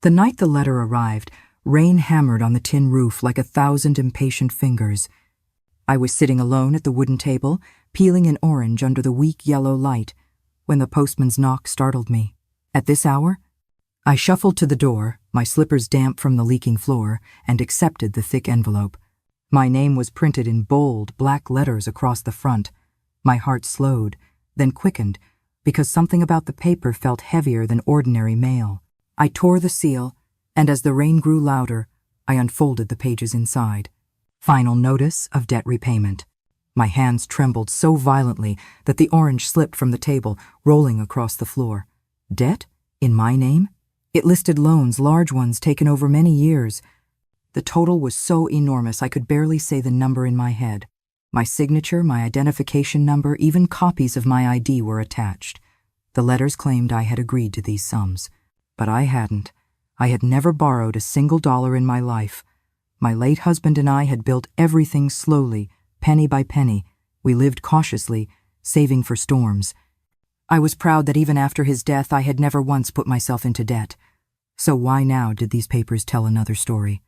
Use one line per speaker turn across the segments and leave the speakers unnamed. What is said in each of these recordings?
The night the letter arrived, rain hammered on the tin roof like 1,000 impatient fingers. I was sitting alone at the wooden table, peeling an orange under the weak yellow light, when the postman's knock startled me. At this hour? I shuffled to the door, my slippers damp from the leaking floor, and accepted the thick envelope. My name was printed in bold, black letters across the front. My heart slowed, then quickened, because something about the paper felt heavier than ordinary mail. I tore the seal, and as the rain grew louder, I unfolded the pages inside. Final notice of debt repayment. My hands trembled so violently that the orange slipped from the table, rolling across the floor. Debt? In my name? It listed loans, large ones taken over many years. The total was so enormous I could barely say the number in my head. My signature, my identification number, even copies of my ID were attached. The letters claimed I had agreed to these sums. But I hadn't. I had never borrowed a single dollar in my life. My late husband and I had built everything slowly, penny by penny. We lived cautiously, saving for storms. I was proud that even after his death I had never once put myself into debt. So why now did these papers tell another story?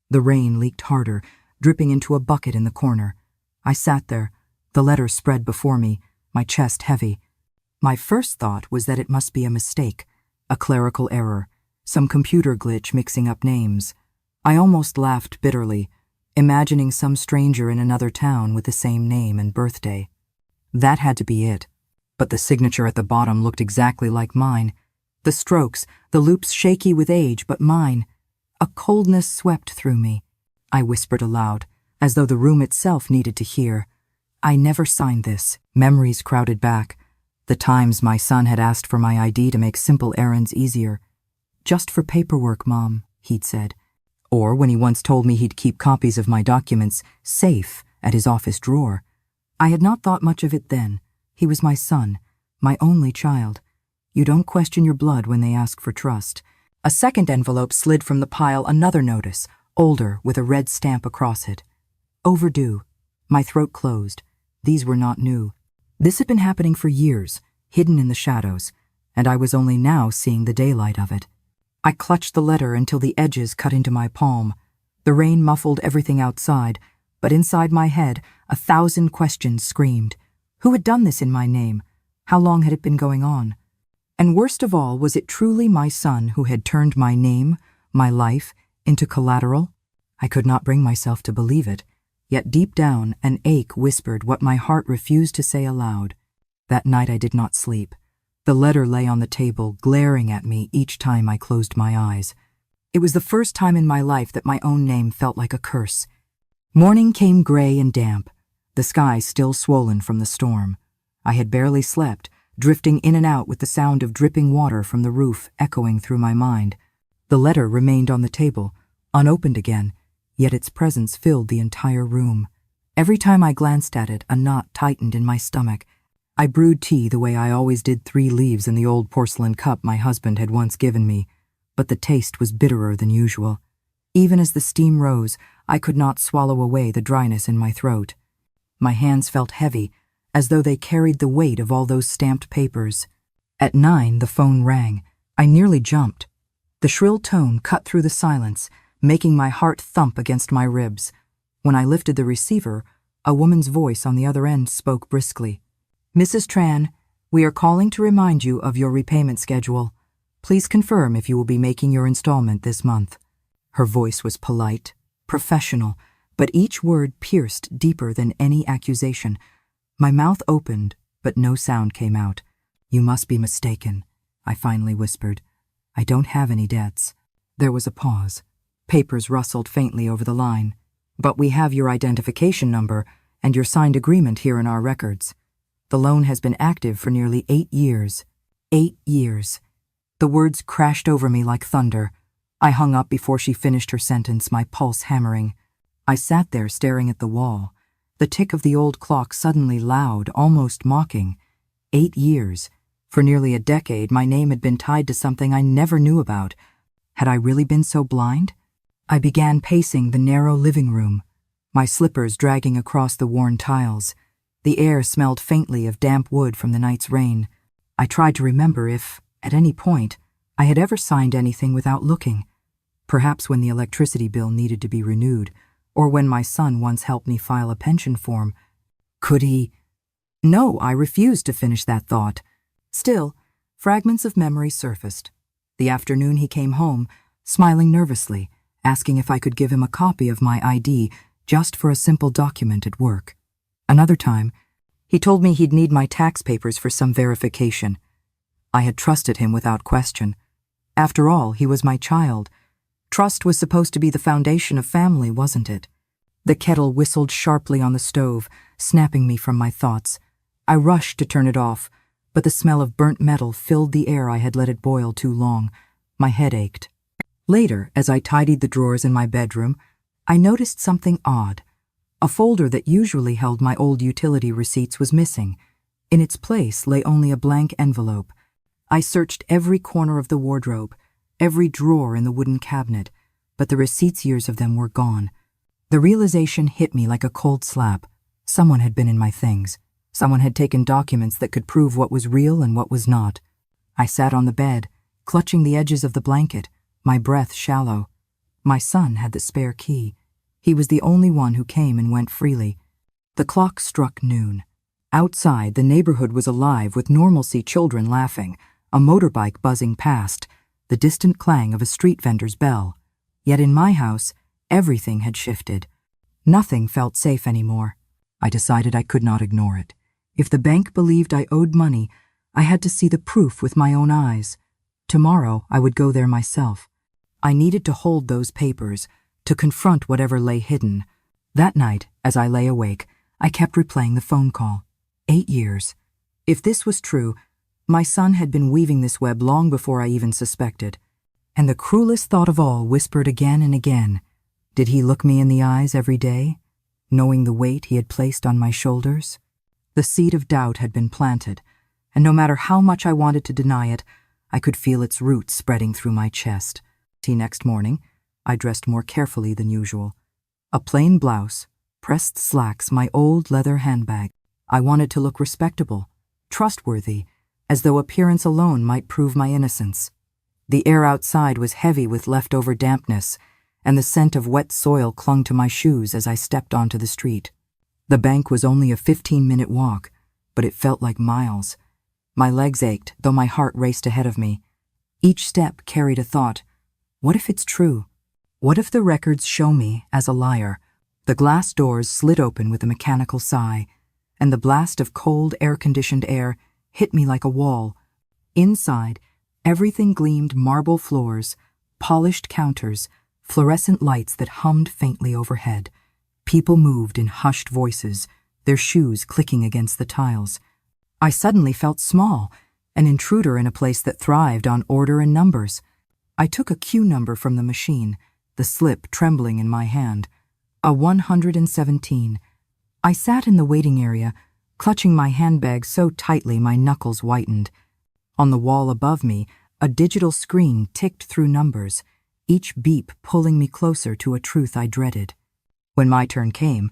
The rain leaked harder, dripping into a bucket in the corner. I sat there, the letter spread before me, my chest heavy. My first thought was that it must be a mistake, a clerical error, some computer glitch mixing up names. I almost laughed bitterly, imagining some stranger in another town with the same name and birthday. That had to be it. But the signature at the bottom looked exactly like mine. The strokes, the loops shaky with age, but mine. A coldness swept through me. I whispered aloud, as though the room itself needed to hear. I never signed this. Memories crowded back. The times my son had asked for my ID to make simple errands easier. Just for paperwork, Mom, he'd said. Or when he once told me he'd keep copies of my documents safe at his office drawer. I had not thought much of it then. He was my son, my only child. You don't question your blood when they ask for trust. A second envelope slid from the pile, another notice, older, with a red stamp across it. Overdue. My throat closed. These were not new. This had been happening for years, hidden in the shadows, and I was only now seeing the daylight of it. I clutched the letter until the edges cut into my palm. The rain muffled everything outside, but inside my head, 1,000 questions screamed. Who had done this in my name? How long had it been going on? And worst of all, was it truly my son who had turned my name, my life, into collateral? I could not bring myself to believe it, yet deep down an ache whispered what my heart refused to say aloud. That night I did not sleep. The letter lay on the table, glaring at me each time I closed my eyes. It was the first time in my life that my own name felt like a curse. Morning came gray and damp, the sky still swollen from the storm. I had barely slept, drifting in and out with the sound of dripping water from the roof echoing through my mind. The letter remained on the table, unopened again, yet its presence filled the entire room. Every time I glanced at it, a knot tightened in my stomach. I brewed tea the way I always did 3 leaves in the old porcelain cup my husband had once given me, but the taste was bitterer than usual. Even as the steam rose, I could not swallow away the dryness in my throat. My hands felt heavy, as though they carried the weight of all those stamped papers. At 9, the phone rang. I nearly jumped. The shrill tone cut through the silence, making my heart thump against my ribs. When I lifted the receiver, a woman's voice on the other end spoke briskly. Mrs. Tran, we are calling to remind you of your repayment schedule. Please confirm if you will be making your installment this month. Her voice was polite, professional, but each word pierced deeper than any accusation. My mouth opened, but no sound came out. You must be mistaken, I finally whispered. I don't have any debts. There was a pause. Papers rustled faintly over the line. But we have your identification number and your signed agreement here in our records. The loan has been active for nearly 8 years. 8 years. The words crashed over me like thunder. I hung up before she finished her sentence, my pulse hammering. I sat there staring at the wall, the tick of the old clock suddenly loud, almost mocking. 8 years. For nearly a decade, my name had been tied to something I never knew about. Had I really been so blind? I began pacing the narrow living room, my slippers dragging across the worn tiles. The air smelled faintly of damp wood from the night's rain. I tried to remember if, at any point, I had ever signed anything without looking. Perhaps when the electricity bill needed to be renewed, or when my son once helped me file a pension form. Could he? No, I refused to finish that thought. Still, fragments of memory surfaced. The afternoon he came home, smiling nervously, asking if I could give him a copy of my ID just for a simple document at work. Another time, he told me he'd need my tax papers for some verification. I had trusted him without question. After all, he was my child. Trust was supposed to be the foundation of family, wasn't it? The kettle whistled sharply on the stove, snapping me from my thoughts. I rushed to turn it off, but the smell of burnt metal filled the air. I had let it boil too long. My head ached. Later, as I tidied the drawers in my bedroom, I noticed something odd. A folder that usually held my old utility receipts was missing. In its place lay only a blank envelope. I searched every corner of the wardrobe, every drawer in the wooden cabinet, but the receipts, years of them, were gone. The realization hit me like a cold slap. Someone had been in my things. Someone had taken documents that could prove what was real and what was not. I sat on the bed, clutching the edges of the blanket, my breath shallow. My son had the spare key. He was the only one who came and went freely. The clock struck noon. Outside, the neighborhood was alive with normalcy, children laughing, a motorbike buzzing past, the distant clang of a street vendor's bell. Yet in my house, everything had shifted. Nothing felt safe anymore. I decided I could not ignore it. If the bank believed I owed money, I had to see the proof with my own eyes. Tomorrow, I would go there myself. I needed to hold those papers, to confront whatever lay hidden. That night, as I lay awake, I kept replaying the phone call. 8 years. If this was true, my son had been weaving this web long before I even suspected. And the cruelest thought of all whispered again and again. Did he look me in the eyes every day, knowing the weight he had placed on my shoulders? The seed of doubt had been planted, and no matter how much I wanted to deny it, I could feel its roots spreading through my chest. Next morning, I dressed more carefully than usual. A plain blouse, pressed slacks, my old leather handbag. I wanted to look respectable, trustworthy, as though appearance alone might prove my innocence. The air outside was heavy with leftover dampness, and the scent of wet soil clung to my shoes as I stepped onto the street. The bank was only a 15-minute walk, but it felt like miles. My legs ached, though my heart raced ahead of me. Each step carried a thought. What if it's true? What if the records show me as a liar? The glass doors slid open with a mechanical sigh, and the blast of cold, air-conditioned air hit me like a wall. Inside, everything gleamed: marble floors, polished counters, fluorescent lights that hummed faintly overhead. People moved in hushed voices, their shoes clicking against the tiles. I suddenly felt small, an intruder in a place that thrived on order and numbers. I took a queue number from the machine, the slip trembling in my hand. A 117. I sat in the waiting area, clutching my handbag so tightly my knuckles whitened. On the wall above me, a digital screen ticked through numbers, each beep pulling me closer to a truth I dreaded. When my turn came,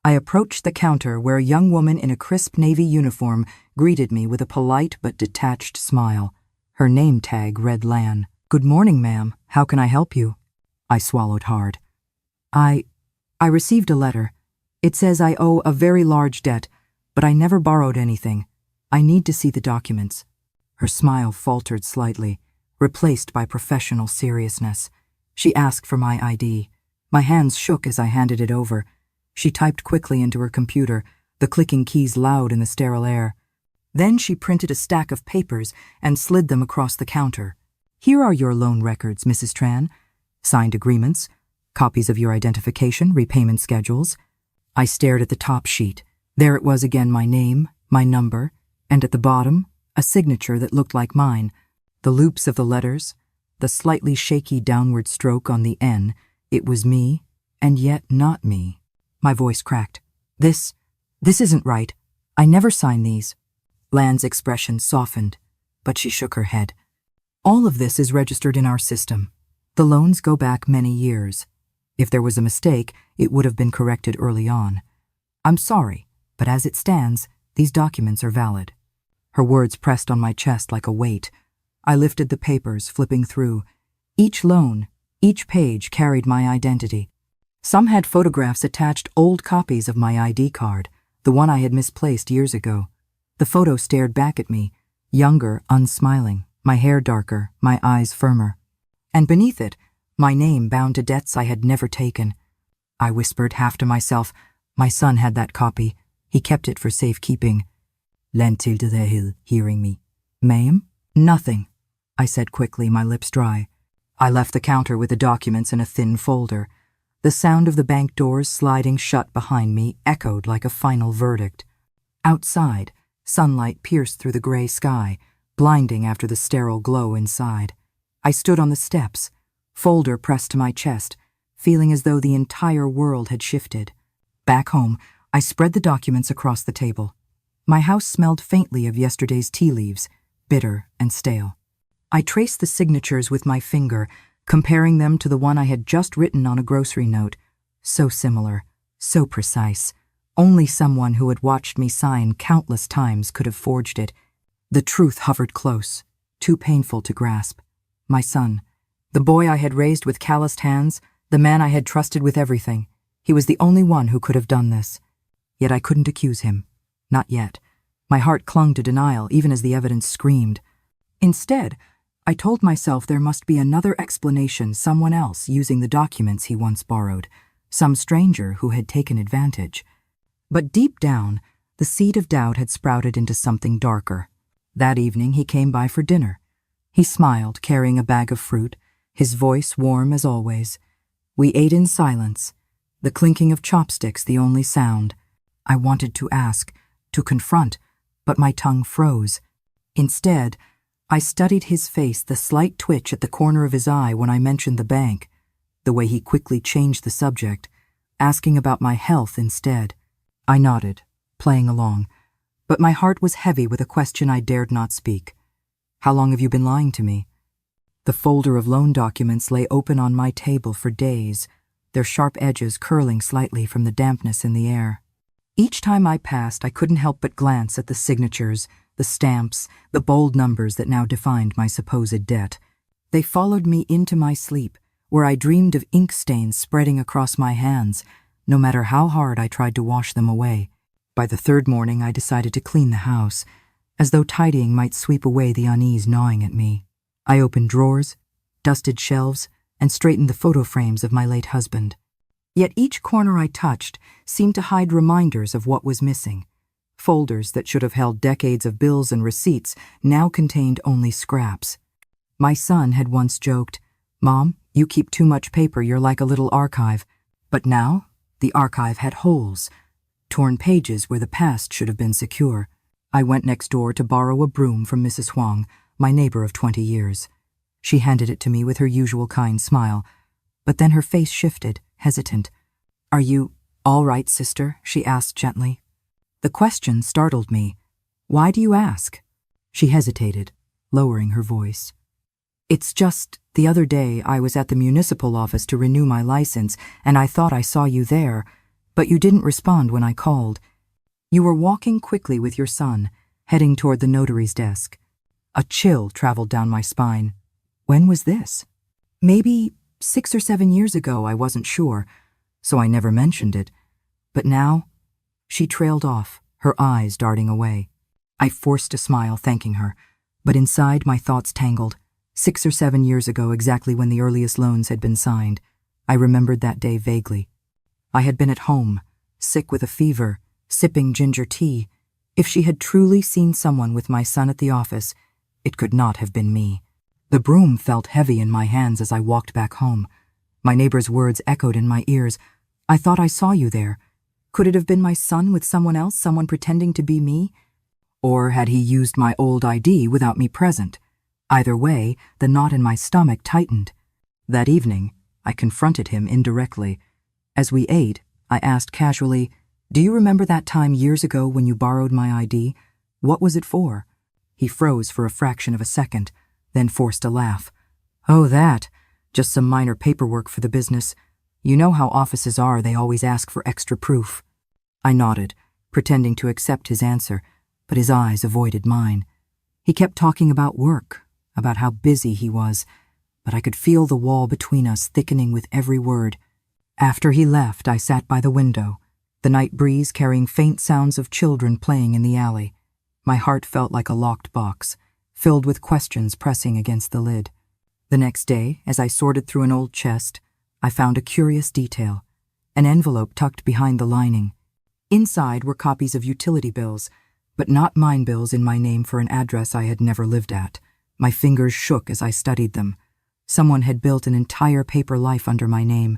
I approached the counter where a young woman in a crisp navy uniform greeted me with a polite but detached smile. Her name tag read Lan. "Good morning, ma'am. How can I help you?" I swallowed hard. I received a letter. It says I owe a very large debt, but I never borrowed anything. I need to see the documents." Her smile faltered slightly, replaced by professional seriousness. She asked for my ID. My hands shook as I handed it over. She typed quickly into her computer, the clicking keys loud in the sterile air. Then she printed a stack of papers and slid them across the counter. "Here are your loan records, Mrs. Tran. Signed agreements, copies of your identification, repayment schedules." I stared at the top sheet. There it was again, my name, my number, and at the bottom, a signature that looked like mine. The loops of the letters, the slightly shaky downward stroke on the N. It was me, and yet not me. My voice cracked. This isn't right. I never signed these." Lan's expression softened, but she shook her head. "All of this is registered in our system. The loans go back many years. If there was a mistake, it would have been corrected early on. I'm sorry, but as it stands, these documents are valid." Her words pressed on my chest like a weight. I lifted the papers, flipping through. Each loan, each page carried my identity. Some had photographs attached, old copies of my ID card, the one I had misplaced years ago. The photo stared back at me, younger, unsmiling, my hair darker, my eyes firmer. And beneath it, my name bound to debts I had never taken. I whispered, half to myself, my son had that copy. He kept it for safekeeping. Lentilde the hill, hearing me. Ma'am? Nothing, I said quickly, my lips dry. I left the counter with the documents in a thin folder. The sound of the bank doors sliding shut behind me echoed like a final verdict. Outside, sunlight pierced through the gray sky, blinding after the sterile glow inside. I stood on the steps, folder pressed to my chest, feeling as though the entire world had shifted. Back home, I spread the documents across the table. My house smelled faintly of yesterday's tea leaves, bitter and stale. I traced the signatures with my finger, comparing them to the one I had just written on a grocery note. So similar, so precise. Only someone who had watched me sign countless times could have forged it. The truth hovered close, too painful to grasp. My son, the boy I had raised with calloused hands, the man I had trusted with everything. He was the only one who could have done this. Yet I couldn't accuse him. Not yet. My heart clung to denial, even as the evidence screamed. Instead, I told myself there must be another explanation, someone else using the documents he once borrowed, some stranger who had taken advantage. But deep down, the seed of doubt had sprouted into something darker. That evening he came by for dinner. He smiled, carrying a bag of fruit, his voice warm as always. We ate in silence, the clinking of chopsticks the only sound. I wanted to ask, to confront, but my tongue froze. Instead, I studied his face, the slight twitch at the corner of his eye when I mentioned the bank, the way he quickly changed the subject, asking about my health instead. I nodded, playing along, but my heart was heavy with a question I dared not speak. How long have you been lying to me? The folder of loan documents lay open on my table for days, their sharp edges curling slightly from the dampness in the air. Each time I passed, I couldn't help but glance at the signatures, the stamps, the bold numbers that now defined my supposed debt. They followed me into my sleep, where I dreamed of ink stains spreading across my hands, no matter how hard I tried to wash them away. By the third morning, I decided to clean the house, as though tidying might sweep away the unease gnawing at me. I opened drawers, dusted shelves, and straightened the photo frames of my late husband. Yet each corner I touched seemed to hide reminders of what was missing. Folders that should have held decades of bills and receipts now contained only scraps. My son had once joked, "Mom, you keep too much paper, you're like a little archive." But now, the archive had holes, torn pages where the past should have been secure. I went next door to borrow a broom from Mrs. Huang, my neighbor of 20 years. She handed it to me with her usual kind smile, but then her face shifted, hesitant. "Are you all right, sister?" she asked gently. The question startled me. "Why do you ask?" She hesitated, lowering her voice. "It's just, the other day I was at the municipal office to renew my license, and I thought I saw you there, but you didn't respond when I called. You were walking quickly with your son, heading toward the notary's desk. A chill traveled down my spine. When was this? Maybe 6 or 7 years ago, I wasn't sure, so I never mentioned it. But now..." She trailed off, her eyes darting away. I forced a smile, thanking her, but inside my thoughts tangled. 6 or 7 years ago, exactly when the earliest loans had been signed. I remembered that day vaguely. I had been at home, sick with a fever, sipping ginger tea. If she had truly seen someone with my son at the office, it could not have been me. The broom felt heavy in my hands as I walked back home. My neighbor's words echoed in my ears. "I thought I saw you there." Could it have been my son with someone else, someone pretending to be me? Or had he used my old ID without me present? Either way, the knot in my stomach tightened. That evening, I confronted him indirectly. As we ate, I asked casually, "Do you remember that time years ago when you borrowed my ID? What was it for?" He froze for a fraction of a second, then forced a laugh. "Oh, that. Just some minor paperwork for the business. You know how offices are, they always ask for extra proof." I nodded, pretending to accept his answer, but his eyes avoided mine. He kept talking about work, about how busy he was, but I could feel the wall between us thickening with every word. After he left, I sat by the window, the night breeze carrying faint sounds of children playing in the alley. My heart felt like a locked box, filled with questions pressing against the lid. The next day, as I sorted through an old chest, I found a curious detail, an envelope tucked behind the lining. Inside were copies of utility bills, but not mine bills in my name for an address I had never lived at. My fingers shook as I studied them. Someone had built an entire paper life under my name.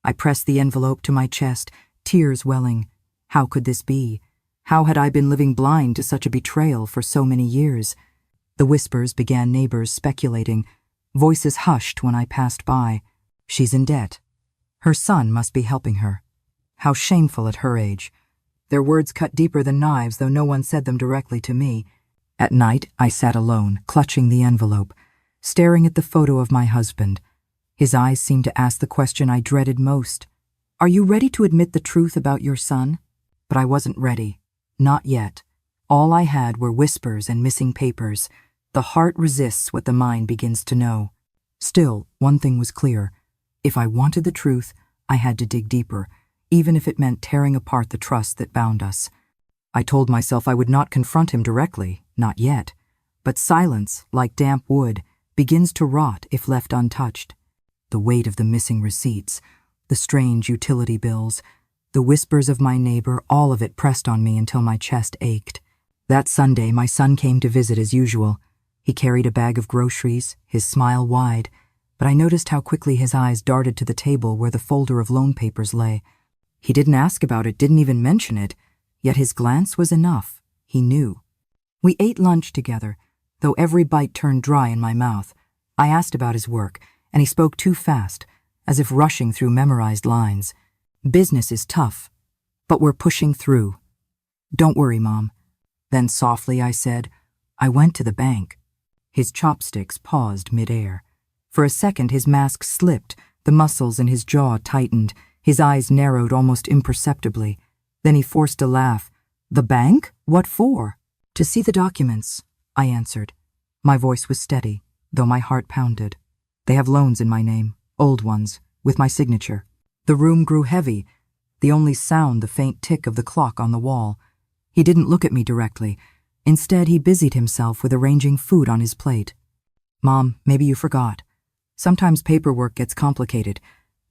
I pressed the envelope to my chest, tears welling. How could this be? How had I been living blind to such a betrayal for so many years? The whispers began neighbors speculating. Voices hushed when I passed by. She's in debt. Her son must be helping her. How shameful at her age. Their words cut deeper than knives, though no one said them directly to me. At night, I sat alone, clutching the envelope, staring at the photo of my husband. His eyes seemed to ask the question I dreaded most. Are you ready to admit the truth about your son? But I wasn't ready. Not yet. All I had were whispers and missing papers. The heart resists what the mind begins to know. Still, one thing was clear. If I wanted the truth, I had to dig deeper, even if it meant tearing apart the trust that bound us. I told myself I would not confront him directly, not yet. But silence, like damp wood, begins to rot if left untouched. The weight of the missing receipts, the strange utility bills, the whispers of my neighbor, all of it pressed on me until my chest ached. That Sunday, my son came to visit as usual. He carried a bag of groceries, his smile wide, but I noticed how quickly his eyes darted to the table where the folder of loan papers lay. He didn't ask about it, didn't even mention it, yet his glance was enough. He knew. We ate lunch together, though every bite turned dry in my mouth. I asked about his work, and he spoke too fast, as if rushing through memorized lines. Business is tough, but we're pushing through. Don't worry, Mom. Then softly I said, I went to the bank. His chopsticks paused midair. For a second his mask slipped, the muscles in his jaw tightened, his eyes narrowed almost imperceptibly. Then he forced a laugh. The bank? What for? To see the documents, I answered. My voice was steady, though my heart pounded. They have loans in my name, old ones, with my signature. The room grew heavy, the only sound the faint tick of the clock on the wall. He didn't look at me directly. Instead, he busied himself with arranging food on his plate. Mom, maybe you forgot. Sometimes paperwork gets complicated.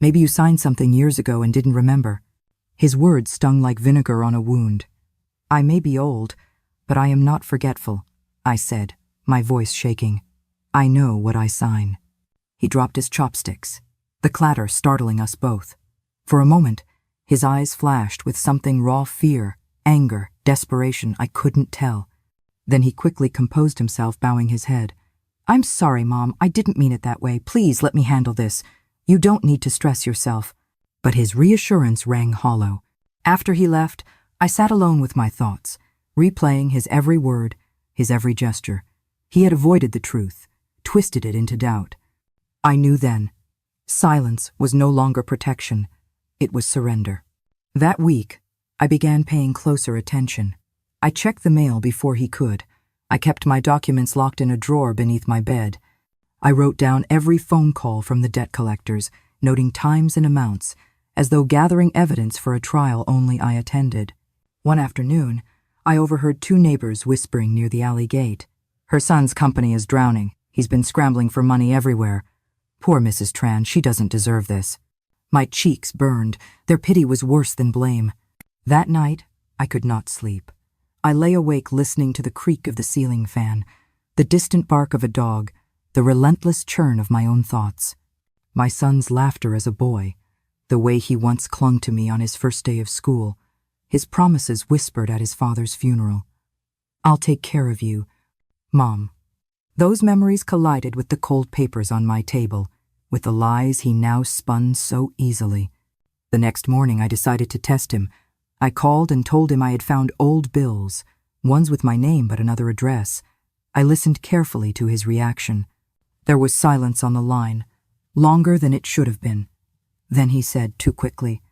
Maybe you signed something years ago and didn't remember. His words stung like vinegar on a wound. I may be old, but I am not forgetful, I said, my voice shaking. I know what I sign. He dropped his chopsticks, the clatter startling us both. For a moment, his eyes flashed with something raw fear, anger, desperation I couldn't tell. Then he quickly composed himself, bowing his head. I'm sorry, Mom, I didn't mean it that way. Please let me handle this. You don't need to stress yourself. But his reassurance rang hollow. After he left, I sat alone with my thoughts, replaying his every word, his every gesture. He had avoided the truth, twisted it into doubt. I knew then. Silence was no longer protection. It was surrender. That week, I began paying closer attention. I checked the mail before he could. I kept my documents locked in a drawer beneath my bed. I wrote down every phone call from the debt collectors, noting times and amounts, as though gathering evidence for a trial only I attended. One afternoon, I overheard two neighbors whispering near the alley gate. Her son's company is drowning. He's been scrambling for money everywhere. Poor Mrs. Tran, she doesn't deserve this. My cheeks burned. Their pity was worse than blame. That night, I could not sleep. I lay awake listening to the creak of the ceiling fan, the distant bark of a dog, the relentless churn of my own thoughts. My son's laughter as a boy, the way he once clung to me on his first day of school, his promises whispered at his father's funeral. I'll take care of you, Mom. Those memories collided with the cold papers on my table, with the lies he now spun so easily. The next morning I decided to test him. I called and told him I had found old bills, ones with my name but another address. I listened carefully to his reaction. There was silence on the line, longer than it should have been. Then he said too quickly,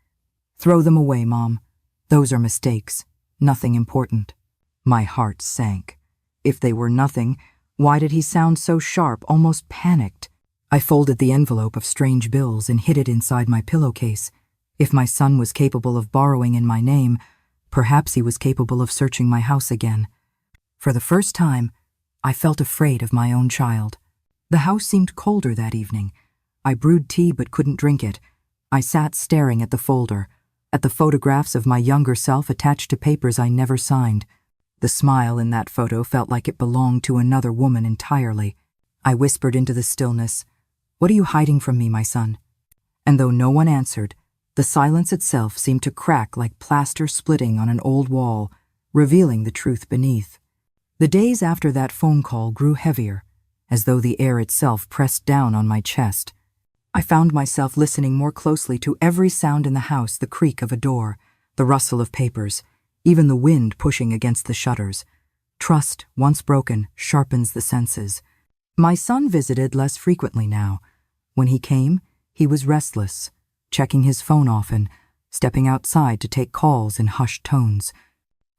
"Throw them away, Mom. Those are mistakes, nothing important." My heart sank. If they were nothing, Why did he sound so sharp, almost panicked? I folded the envelope of strange bills and hid it inside my pillowcase. If my son was capable of borrowing in my name, perhaps he was capable of searching my house again. For the first time, I felt afraid of my own child. The house seemed colder that evening. I brewed tea but couldn't drink it. I sat staring at the folder, at the photographs of my younger self attached to papers I never signed. The smile in that photo felt like it belonged to another woman entirely. I whispered into the stillness, "What are you hiding from me, my son?" And though no one answered, the silence itself seemed to crack like plaster splitting on an old wall, revealing the truth beneath. The days after that phone call grew heavier, as though the air itself pressed down on my chest. I found myself listening more closely to every sound in the house, the creak of a door, the rustle of papers, even the wind pushing against the shutters. Trust, once broken, sharpens the senses. My son visited less frequently now. When he came, he was restless, checking his phone often, stepping outside to take calls in hushed tones.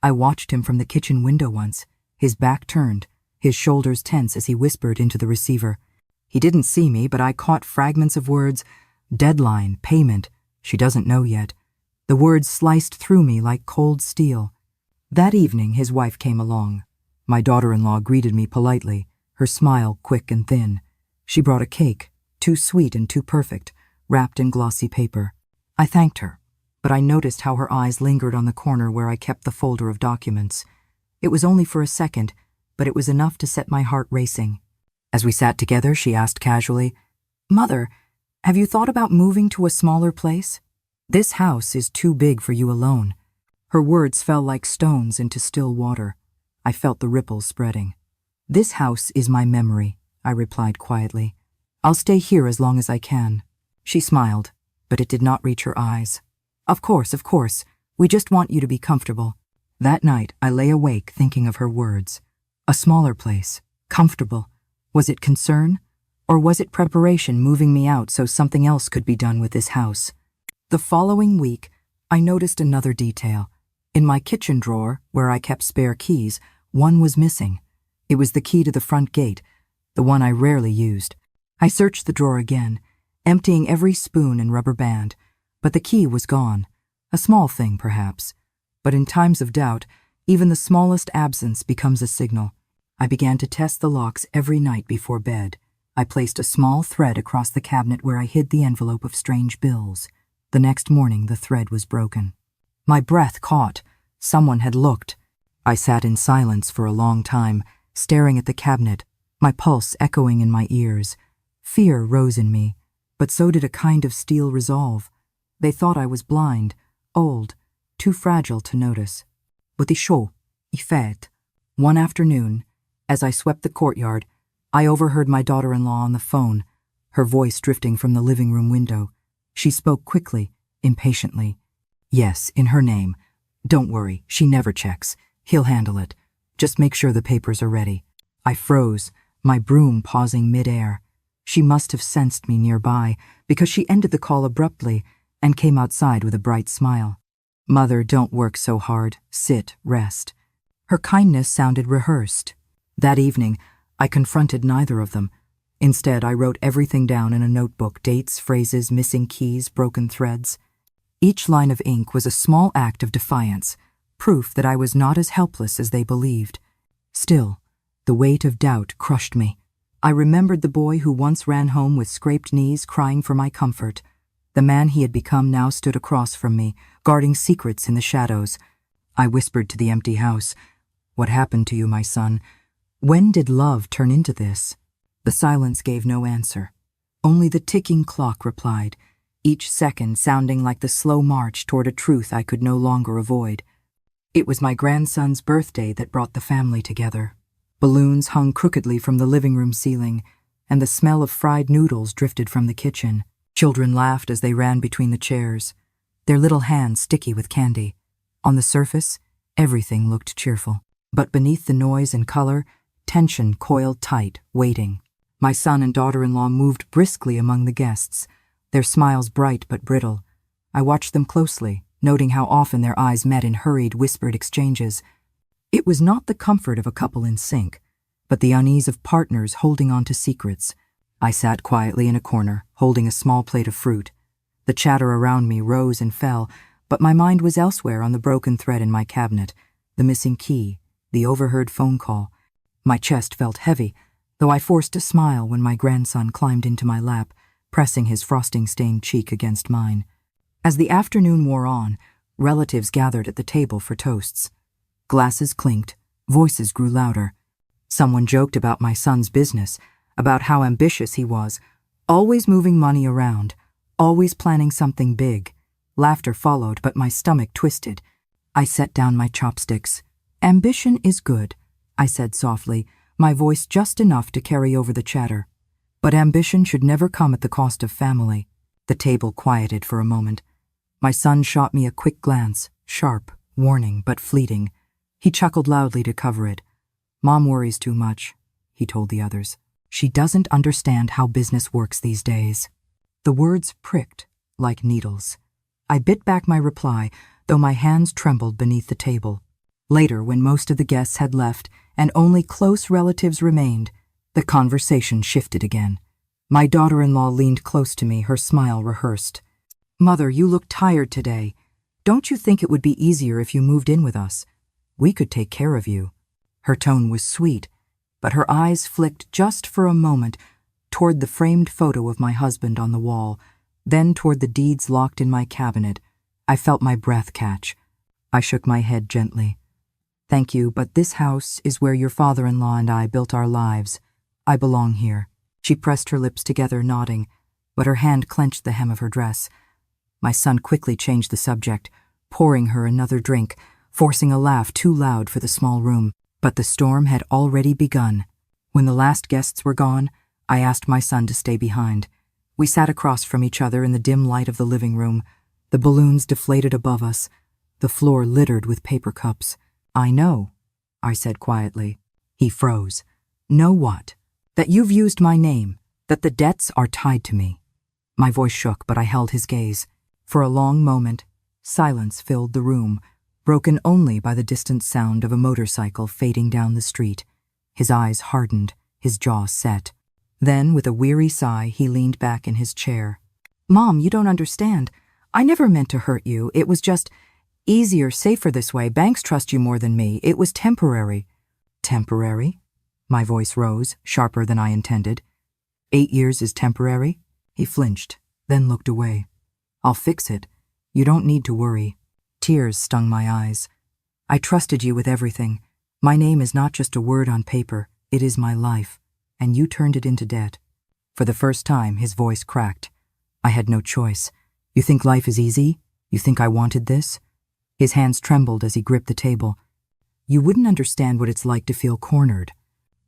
I watched him from the kitchen window once, his back turned, his shoulders tense as he whispered into the receiver. He didn't see me, but I caught fragments of words: deadline, payment, she doesn't know yet. The words sliced through me like cold steel. That evening, his wife came along. My daughter-in-law greeted me politely, her smile quick and thin. She brought a cake, too sweet and too perfect, wrapped in glossy paper. I thanked her, but I noticed how her eyes lingered on the corner where I kept the folder of documents. It was only for a second, but it was enough to set my heart racing. As we sat together, she asked casually, "Mother, have you thought about moving to a smaller place? This house is too big for you alone." Her words fell like stones into still water. I felt the ripples spreading. "This house is my memory," I replied quietly. "I'll stay here as long as I can." She smiled, but it did not reach her eyes. Of course. We just want you to be comfortable." That night, I lay awake thinking of her words. A smaller place, comfortable. Was it concern? Or was it preparation moving me out so something else could be done with this house? The following week, I noticed another detail. In my kitchen drawer, where I kept spare keys, one was missing. It was the key to the front gate, the one I rarely used. I searched the drawer again, emptying every spoon and rubber band, but the key was gone. A small thing, perhaps. But in times of doubt, even the smallest absence becomes a signal. I began to test the locks every night before bed. I placed a small thread across the cabinet where I hid the envelope of strange bills. The next morning, the thread was broken. My breath caught. Someone had looked. I sat in silence for a long time, staring at the cabinet, my pulse echoing in my ears. Fear rose in me, but so did a kind of steel resolve. They thought I was blind, old, too fragile to notice. But the show, I fed. One afternoon, as I swept the courtyard, I overheard my daughter-in-law on the phone, her voice drifting from the living room window. She spoke quickly, impatiently. "Yes, in her name. Don't worry, she never checks. He'll handle it. Just make sure the papers are ready." I froze, my broom pausing mid-air. She must have sensed me nearby, because she ended the call abruptly and came outside with a bright smile. "Mother, don't work so hard. Sit, rest." Her kindness sounded rehearsed. That evening, I confronted neither of them. Instead, I wrote everything down in a notebook: dates, phrases, missing keys, broken threads. Each line of ink was a small act of defiance, proof that I was not as helpless as they believed. Still, the weight of doubt crushed me. I remembered the boy who once ran home with scraped knees, crying for my comfort. The man he had become now stood across from me, guarding secrets in the shadows. I whispered to the empty house, "What happened to you, my son? When did love turn into this?" The silence gave no answer. Only the ticking clock replied, each second sounding like the slow march toward a truth I could no longer avoid. It was my grandson's birthday that brought the family together. Balloons hung crookedly from the living room ceiling, and the smell of fried noodles drifted from the kitchen. Children laughed as they ran between the chairs, their little hands sticky with candy. On the surface, everything looked cheerful. But beneath the noise and color, tension coiled tight, waiting. My son and daughter-in-law moved briskly among the guests, their smiles bright but brittle. I watched them closely, noting how often their eyes met in hurried, whispered exchanges. It was not the comfort of a couple in sync. but the unease of partners holding on to secrets. I sat quietly in a corner, holding a small plate of fruit. The chatter around me rose and fell, but my mind was elsewhere on the broken thread in my cabinet, the missing key, the overheard phone call. My chest felt heavy, though I forced a smile when my grandson climbed into my lap, pressing his frosting-stained cheek against mine. As the afternoon wore on, relatives gathered at the table for toasts. Glasses clinked, voices grew louder. Someone joked about my son's business, about how ambitious he was, always moving money around, always planning something big. Laughter followed, but my stomach twisted. I set down my chopsticks. "Ambition is good," I said softly, my voice just enough to carry over the chatter. "But ambition should never come at the cost of family." The table quieted for a moment. My son shot me a quick glance, sharp, warning, but fleeting. He chuckled loudly to cover it. "Mom worries too much," he told the others. "She doesn't understand how business works these days." The words pricked like needles. I bit back my reply, though my hands trembled beneath the table. Later, when most of the guests had left and only close relatives remained, the conversation shifted again. My daughter-in-law leaned close to me, her smile rehearsed. "Mother, you look tired today. Don't you think it would be easier if you moved in with us? We could take care of you." Her tone was sweet, but her eyes flicked just for a moment toward the framed photo of my husband on the wall, then toward the deeds locked in my cabinet. I felt my breath catch. I shook my head gently. "Thank you, but this house is where your father-in-law and I built our lives. I belong here." She pressed her lips together, nodding, but her hand clenched the hem of her dress. My son quickly changed the subject, pouring her another drink, forcing a laugh too loud for the small room. But the storm had already begun. When the last guests were gone, I asked my son to stay behind. We sat across from each other in the dim light of the living room, the balloons deflated above us, the floor littered with paper cups. "I know," I said quietly. He froze. "Know what?" "That you've used my name, that the debts are tied to me." My voice shook, but I held his gaze. For a long moment, silence filled the room, broken only by the distant sound of a motorcycle fading down the street. His eyes hardened, his jaw set. Then, with a weary sigh, he leaned back in his chair. "Mom, you don't understand. I never meant to hurt you. It was just easier, safer this way. Banks trust you more than me. It was temporary." "Temporary?" My voice rose, sharper than I intended. 8 years is temporary?" He flinched, then looked away. "I'll fix it. You don't need to worry." Tears stung my eyes. "I trusted you with everything. My name is not just a word on paper. It is my life. And you turned it into debt." For the first time, his voice cracked. "I had no choice. You think life is easy? You think I wanted this?" His hands trembled as he gripped the table. "You wouldn't understand what it's like to feel cornered."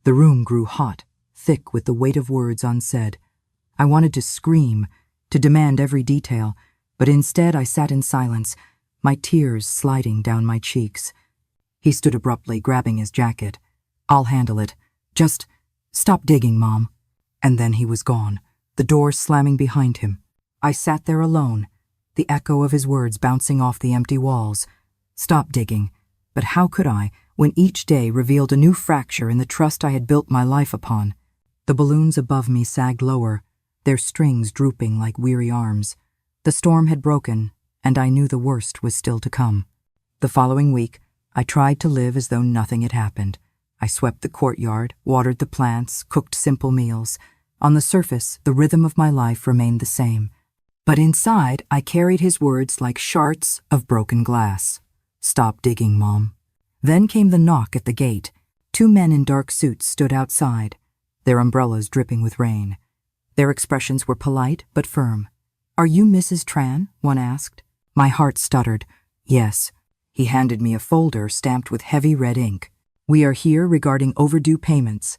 The room grew hot, thick with the weight of words unsaid. I wanted to scream, to demand every detail, but instead I sat in silence, my tears sliding down my cheeks. He stood abruptly, grabbing his jacket. "I'll handle it. Just stop digging, Mom." And then he was gone, the door slamming behind him. I sat there alone, the echo of his words bouncing off the empty walls. Stop digging. But how could I, when each day revealed a new fracture in the trust I had built my life upon? The balloons above me sagged lower, their strings drooping like weary arms. The storm had broken, and I knew the worst was still to come. The following week, I tried to live as though nothing had happened. I swept the courtyard, watered the plants, cooked simple meals. On the surface, the rhythm of my life remained the same. But inside, I carried his words like shards of broken glass. "Stop digging, Mom." Then came the knock at the gate. 2 men in dark suits stood outside, their umbrellas dripping with rain. Their expressions were polite but firm. "Are you Mrs. Tran?" one asked. My heart stuttered. "Yes." He handed me a folder stamped with heavy red ink. "We are here regarding overdue payments.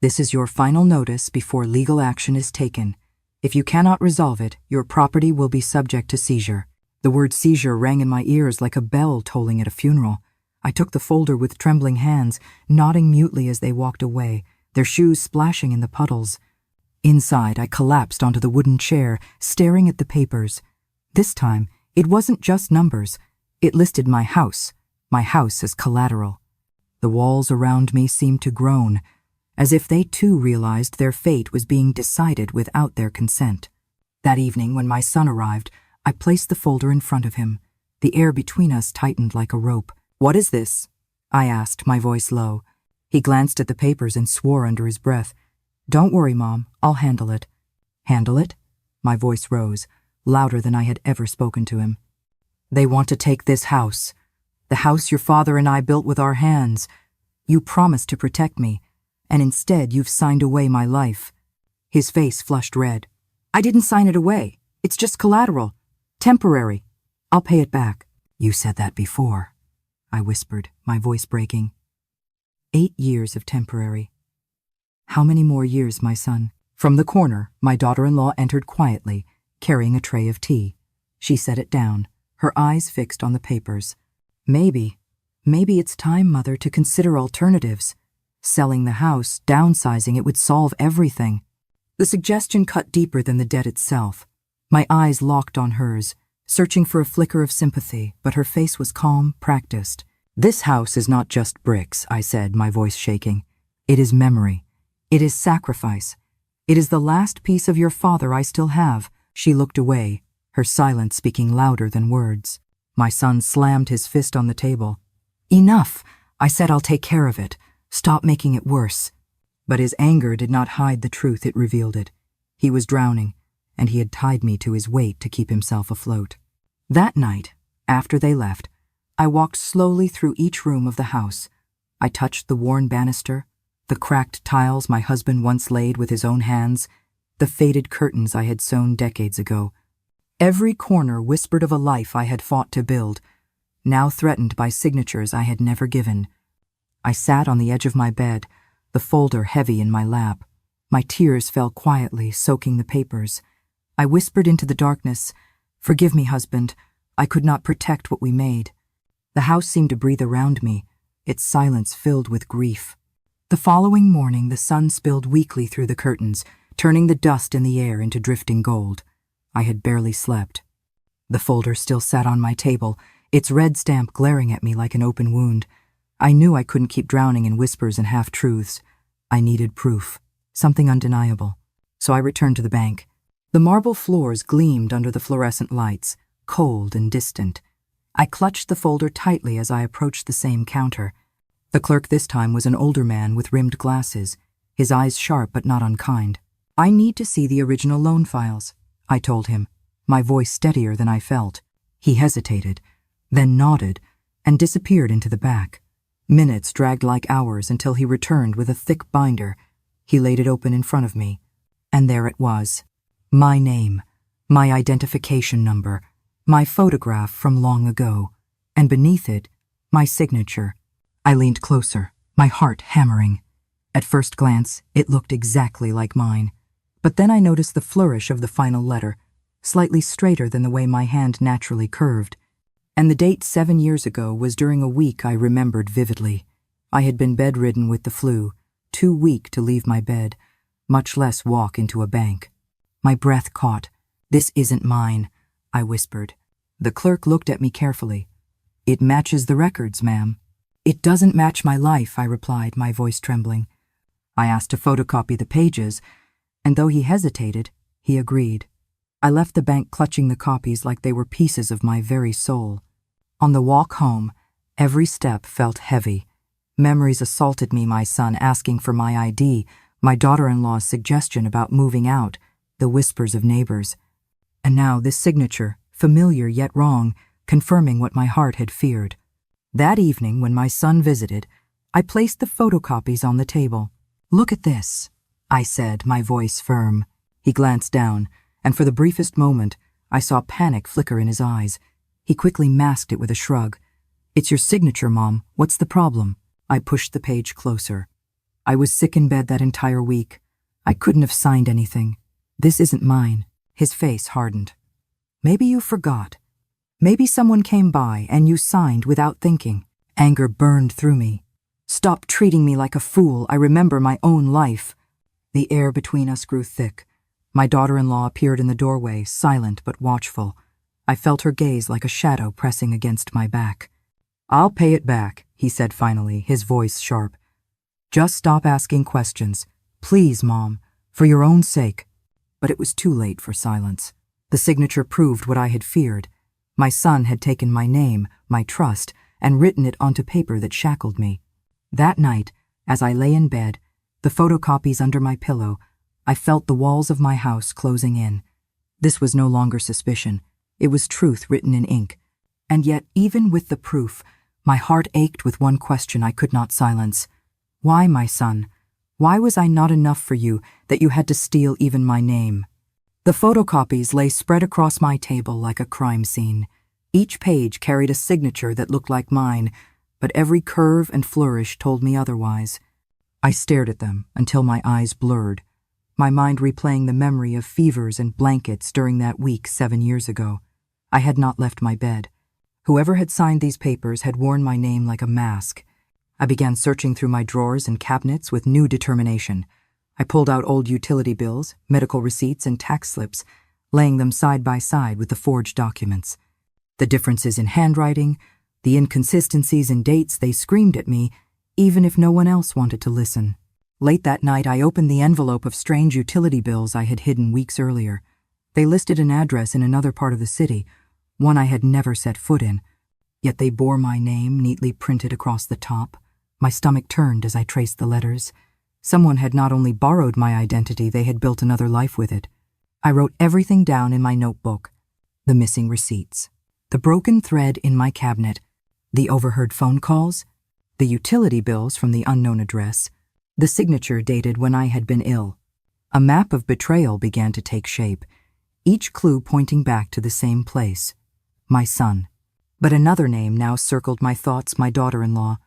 This is your final notice before legal action is taken. If you cannot resolve it, your property will be subject to seizure." The word seizure rang in my ears like a bell tolling at a funeral. I took the folder with trembling hands, nodding mutely as they walked away, their shoes splashing in the puddles. Inside, I collapsed onto the wooden chair, staring at the papers. This time, it wasn't just numbers. It listed my house as collateral. The walls around me seemed to groan. as if they too realized their fate was being decided without their consent. That evening, when my son arrived, I placed the folder in front of him. The air between us tightened like a rope. "What is this?" I asked, my voice low. He glanced at the papers and swore under his breath. "Don't worry, Mom. I'll handle it." "Handle it?" My voice rose, louder than I had ever spoken to him. "They want to take this house. The house your father and I built with our hands. You promised to protect me, and instead you've signed away my life." His face flushed red. "I didn't sign it away. It's just collateral. Temporary. I'll pay it back." "You said that before," I whispered, my voice breaking. 8 years of temporary. How many more years, my son? From the corner, my daughter-in-law entered quietly, carrying a tray of tea. She set it down, her eyes fixed on the papers. Maybe it's time, Mother, to consider alternatives. Selling the house, downsizing it would solve everything. The suggestion cut deeper than the debt itself. My eyes locked on hers, searching for a flicker of sympathy, but her face was calm, practiced. "This house is not just bricks," I said, my voice shaking. "It is memory. It is sacrifice. It is the last piece of your father I still have." She looked away, her silence speaking louder than words. My son slammed his fist on the table. "Enough! I said I'll take care of it. Stop making it worse." But his anger did not hide the truth, it revealed it. He was drowning, and he had tied me to his weight to keep himself afloat. That night, after they left, I walked slowly through each room of the house. I touched the worn banister, the cracked tiles my husband once laid with his own hands, the faded curtains I had sewn decades ago. Every corner whispered of a life I had fought to build, now threatened by signatures I had never given. I sat on the edge of my bed, the folder heavy in my lap. My tears fell quietly, soaking the papers. I whispered into the darkness, "Forgive me, husband. I could not protect what we made." The house seemed to breathe around me, its silence filled with grief. The following morning, the sun spilled weakly through the curtains, turning the dust in the air into drifting gold. I had barely slept. The folder still sat on my table, its red stamp glaring at me like an open wound. I knew I couldn't keep drowning in whispers and half-truths. I needed proof, something undeniable. So I returned to the bank. The marble floors gleamed under the fluorescent lights, cold and distant. I clutched the folder tightly as I approached the same counter. The clerk this time was an older man with rimmed glasses, his eyes sharp but not unkind. "I need to see the original loan files," I told him, my voice steadier than I felt. He hesitated, then nodded, and disappeared into the back. Minutes dragged like hours until he returned with a thick binder. He laid it open in front of me, and there it was. My name, my identification number, my photograph from long ago, and beneath it, my signature. I leaned closer, my heart hammering. At first glance, it looked exactly like mine. But then I noticed the flourish of the final letter, slightly straighter than the way my hand naturally curved. And the date 7 years ago was during a week I remembered vividly. I had been bedridden with the flu, too weak to leave my bed, much less walk into a bank. My breath caught. "This isn't mine," I whispered. The clerk looked at me carefully. "It matches the records, ma'am." "It doesn't match my life," I replied, my voice trembling. I asked to photocopy the pages, and though he hesitated, he agreed. I left the bank clutching the copies like they were pieces of my very soul. On the walk home, every step felt heavy. Memories assaulted me, my son asking for my ID, my daughter-in-law's suggestion about moving out, the whispers of neighbors. And now this signature, familiar yet wrong, confirming what my heart had feared. That evening, when my son visited, I placed the photocopies on the table. "Look at this," I said, my voice firm. He glanced down, and for the briefest moment, I saw panic flicker in his eyes. He quickly masked it with a shrug. "It's your signature, Mom. What's the problem?" I pushed the page closer. I was sick in bed that entire week. I couldn't have signed anything. "This isn't mine." His face hardened. "Maybe you forgot. Maybe someone came by and you signed without thinking." Anger burned through me. "Stop treating me like a fool. I remember my own life." The air between us grew thick. My daughter-in-law appeared in the doorway, silent but watchful. I felt her gaze like a shadow pressing against my back. "I'll pay it back," he said finally, his voice sharp. Just stop asking questions. Please, Mom, for your own sake. But it was too late for silence. The signature proved what I had feared. My son had taken my name, my trust, and written it onto paper that shackled me. That night, as I lay in bed, the photocopies under my pillow, I felt the walls of my house closing in. This was no longer suspicion. It was truth written in ink. And yet, even with the proof, my heart ached with one question I could not silence. Why, my son? Why was I not enough for you that you had to steal even my name? The photocopies lay spread across my table like a crime scene. Each page carried a signature that looked like mine, but every curve and flourish told me otherwise. I stared at them until my eyes blurred, my mind replaying the memory of fevers and blankets during that week 7 years ago. I had not left my bed. Whoever had signed these papers had worn my name like a mask. I began searching through my drawers and cabinets with new determination. I pulled out old utility bills, medical receipts, and tax slips, laying them side by side with the forged documents. The differences in handwriting, the inconsistencies in dates, they screamed at me, even if no one else wanted to listen. Late that night, I opened the envelope of strange utility bills I had hidden weeks earlier. They listed an address in another part of the city, one I had never set foot in. Yet they bore my name neatly printed across the top. My stomach turned as I traced the letters. Someone had not only borrowed my identity, they had built another life with it. I wrote everything down in my notebook. The missing receipts, the broken thread in my cabinet, the overheard phone calls, the utility bills from the unknown address, the signature dated when I had been ill. A map of betrayal began to take shape, each clue pointing back to the same place, my son. But another name now circled my thoughts, my daughter-in-law.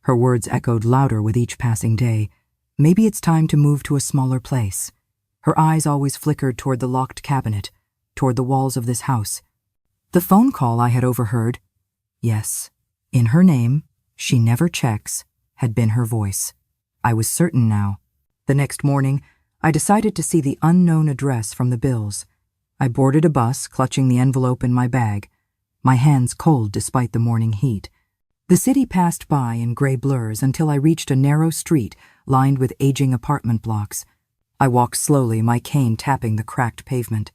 Her words echoed louder with each passing day. Maybe it's time to move to a smaller place. Her eyes always flickered toward the locked cabinet, toward the walls of this house. The phone call I had overheard, yes, in her name, she never checks, had been her voice. I was certain now. The next morning, I decided to see the unknown address from the bills. I boarded a bus, clutching the envelope in my bag, my hands cold despite the morning heat. The city passed by in gray blurs until I reached a narrow street lined with aging apartment blocks. I walked slowly, my cane tapping the cracked pavement.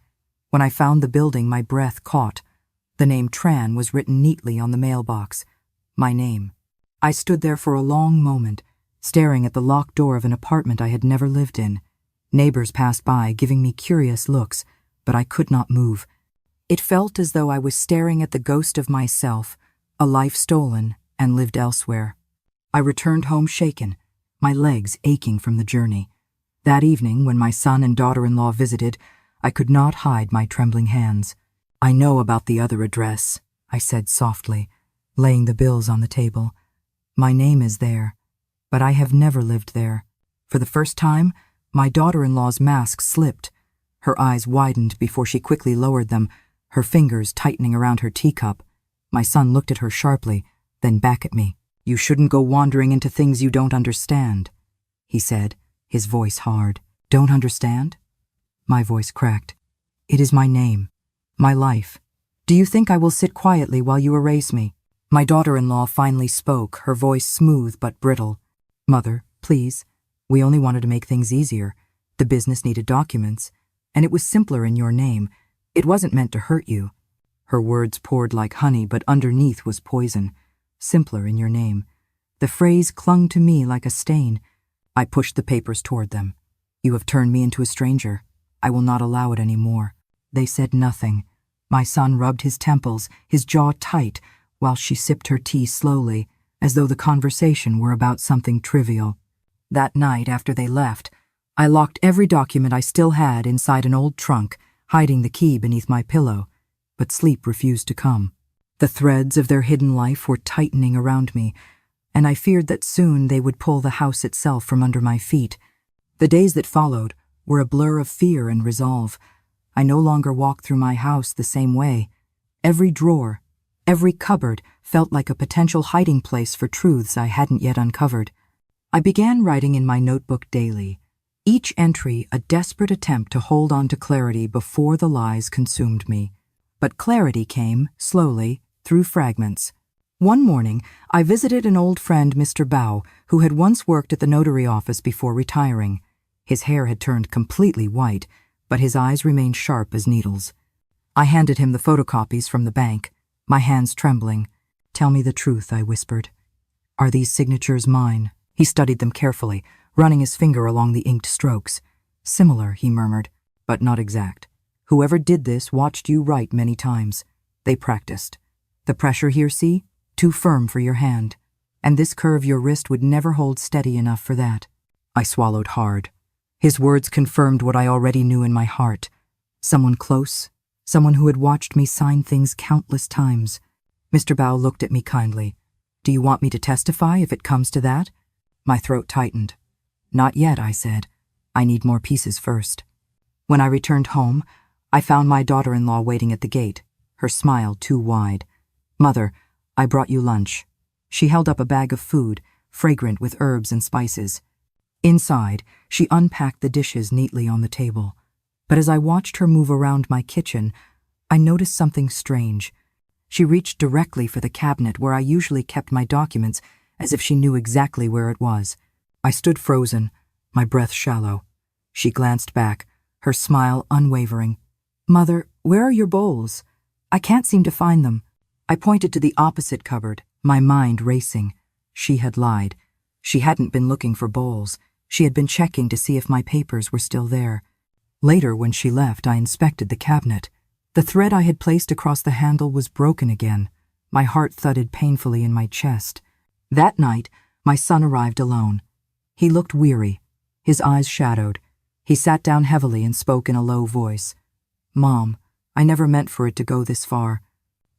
When I found the building, my breath caught. The name Tran was written neatly on the mailbox. My name. I stood there for a long moment, staring at the locked door of an apartment I had never lived in. Neighbors passed by, giving me curious looks, but I could not move. It felt as though I was staring at the ghost of myself, a life stolen and lived elsewhere. I returned home shaken, my legs aching from the journey. That evening, when my son and daughter-in-law visited, I could not hide my trembling hands. I know about the other address, I said softly, laying the bills on the table. My name is there, but I have never lived there. For the first time, my daughter-in-law's mask slipped. Her eyes widened before she quickly lowered them, her fingers tightening around her teacup. My son looked at her sharply, then back at me. You shouldn't go wandering into things you don't understand, he said, his voice hard. Don't understand? My voice cracked. It is my name, my life. Do you think I will sit quietly while you erase me? My daughter-in-law finally spoke, her voice smooth but brittle. Mother, please. We only wanted to make things easier. The business needed documents, and it was simpler in your name. It wasn't meant to hurt you. Her words poured like honey, but underneath was poison. Simpler in your name. The phrase clung to me like a stain. I pushed the papers toward them. You have turned me into a stranger. I will not allow it any more. They said nothing. My son rubbed his temples, his jaw tight, while she sipped her tea slowly, as though the conversation were about something trivial. That night, after they left, I locked every document I still had inside an old trunk, hiding the key beneath my pillow, but sleep refused to come. The threads of their hidden life were tightening around me, and I feared that soon they would pull the house itself from under my feet. The days that followed were a blur of fear and resolve. I no longer walked through my house the same way. Every drawer, every cupboard felt like a potential hiding place for truths I hadn't yet uncovered. I began writing in my notebook daily, each entry a desperate attempt to hold on to clarity before the lies consumed me. But clarity came, slowly, through fragments. One morning, I visited an old friend, Mr. Bao, who had once worked at the notary office before retiring. His hair had turned completely white, but his eyes remained sharp as needles. I handed him the photocopies from the bank, my hands trembling. "Tell me the truth," I whispered. "Are these signatures mine?" He studied them carefully, running his finger along the inked strokes. "Similar," he murmured, "but not exact. Whoever did this watched you write many times. They practiced. The pressure here, see? Too firm for your hand. And this curve your wrist would never hold steady enough for that." I swallowed hard. His words confirmed what I already knew in my heart. Someone close, someone who had watched me sign things countless times. Mr. Bao looked at me kindly. "Do you want me to testify if it comes to that?" My throat tightened. "Not yet," I said. "I need more pieces first." When I returned home, I found my daughter-in-law waiting at the gate, her smile too wide. "Mother, I brought you lunch." She held up a bag of food, fragrant with herbs and spices. Inside, she unpacked the dishes neatly on the table. But as I watched her move around my kitchen, I noticed something strange. She reached directly for the cabinet where I usually kept my documents, as if she knew exactly where it was. I stood frozen, my breath shallow. She glanced back, her smile unwavering. "Mother, where are your bowls? I can't seem to find them." I pointed to the opposite cupboard, my mind racing. She had lied. She hadn't been looking for bowls. She had been checking to see if my papers were still there. Later, when she left, I inspected the cabinet. The thread I had placed across the handle was broken again. My heart thudded painfully in my chest. That night, my son arrived alone. He looked weary, his eyes shadowed. He sat down heavily and spoke in a low voice. "Mom, I never meant for it to go this far."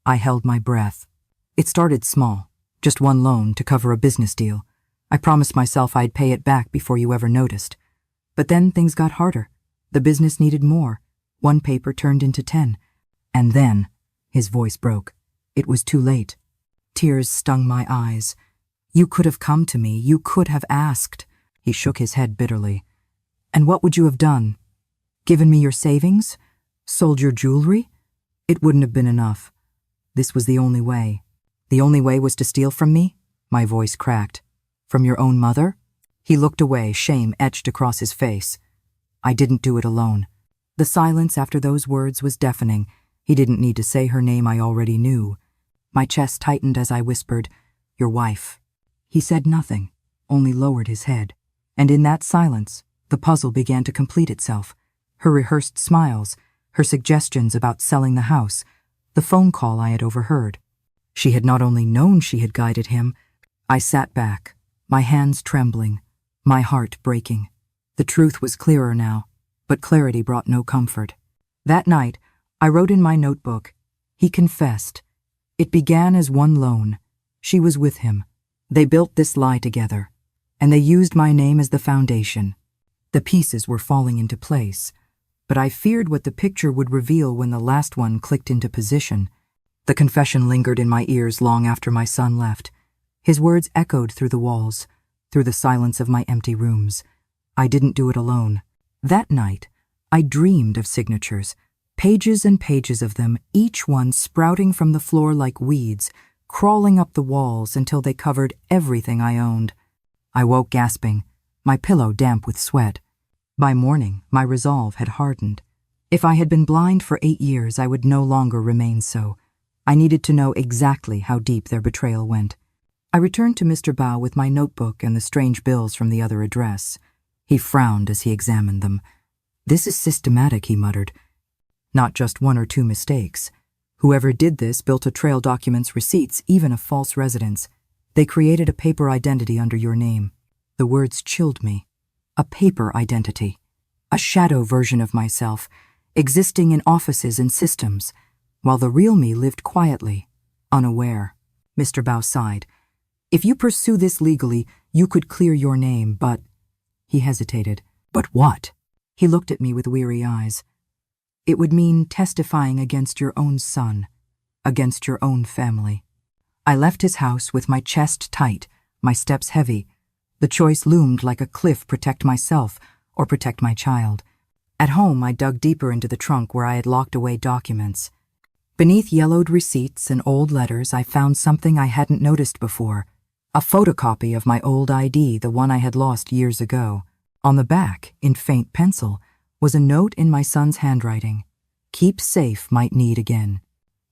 I held my breath. It started small, just one loan to cover a business deal. I promised myself I'd pay it back before you ever noticed. But then things got harder. The business needed more. One paper turned into 10. And then, his voice broke. It was too late. Tears stung my eyes. "You could have come to me. You could have asked." He shook his head bitterly. "And what would you have done? Given me your savings? Sold your jewelry? It wouldn't have been enough. This was the only way. The only way was to steal from me?" My voice cracked. "From your own mother?" He looked away, shame etched across his face. "I didn't do it alone." The silence after those words was deafening. He didn't need to say her name, I already knew. My chest tightened as I whispered, "Your wife." He said nothing, only lowered his head. And in that silence, the puzzle began to complete itself. Her rehearsed smiles, her suggestions about selling the house, the phone call I had overheard. She had not only known she had guided him. I sat back, my hands trembling, my heart breaking. The truth was clearer now, but clarity brought no comfort. That night, I wrote in my notebook, "He confessed. It began as one loan. She was with him. They built this lie together, and they used my name as the foundation." The pieces were falling into place, but I feared what the picture would reveal when the last one clicked into position. The confession lingered in my ears long after my son left. His words echoed through the walls, through the silence of my empty rooms. I didn't do it alone. That night, I dreamed of signatures, pages and pages of them, each one sprouting from the floor like weeds, crawling up the walls until they covered everything I owned. I woke gasping, my pillow damp with sweat. By morning, my resolve had hardened. If I had been blind for 8 years, I would no longer remain so. I needed to know exactly how deep their betrayal went. I returned to Mr. Bao with my notebook and the strange bills from the other address. He frowned as he examined them. "This is systematic," he muttered. "Not just 1 or 2 mistakes. Whoever did this built a trail, documents, receipts, even a false residence. They created a paper identity under your name." The words chilled me. A paper identity. A shadow version of myself, existing in offices and systems, while the real me lived quietly, unaware. Mr. Bao sighed. "If you pursue this legally, you could clear your name, but—" He hesitated. "But what?" He looked at me with weary eyes. "It would mean testifying against your own son, against your own family." I left his house with my chest tight, my steps heavy. The choice loomed like a cliff: protect myself or protect my child. At home, I dug deeper into the trunk where I had locked away documents. Beneath yellowed receipts and old letters, I found something I hadn't noticed before. A photocopy of my old ID, the one I had lost years ago. On the back, in faint pencil, was a note in my son's handwriting. Keep safe, might need again.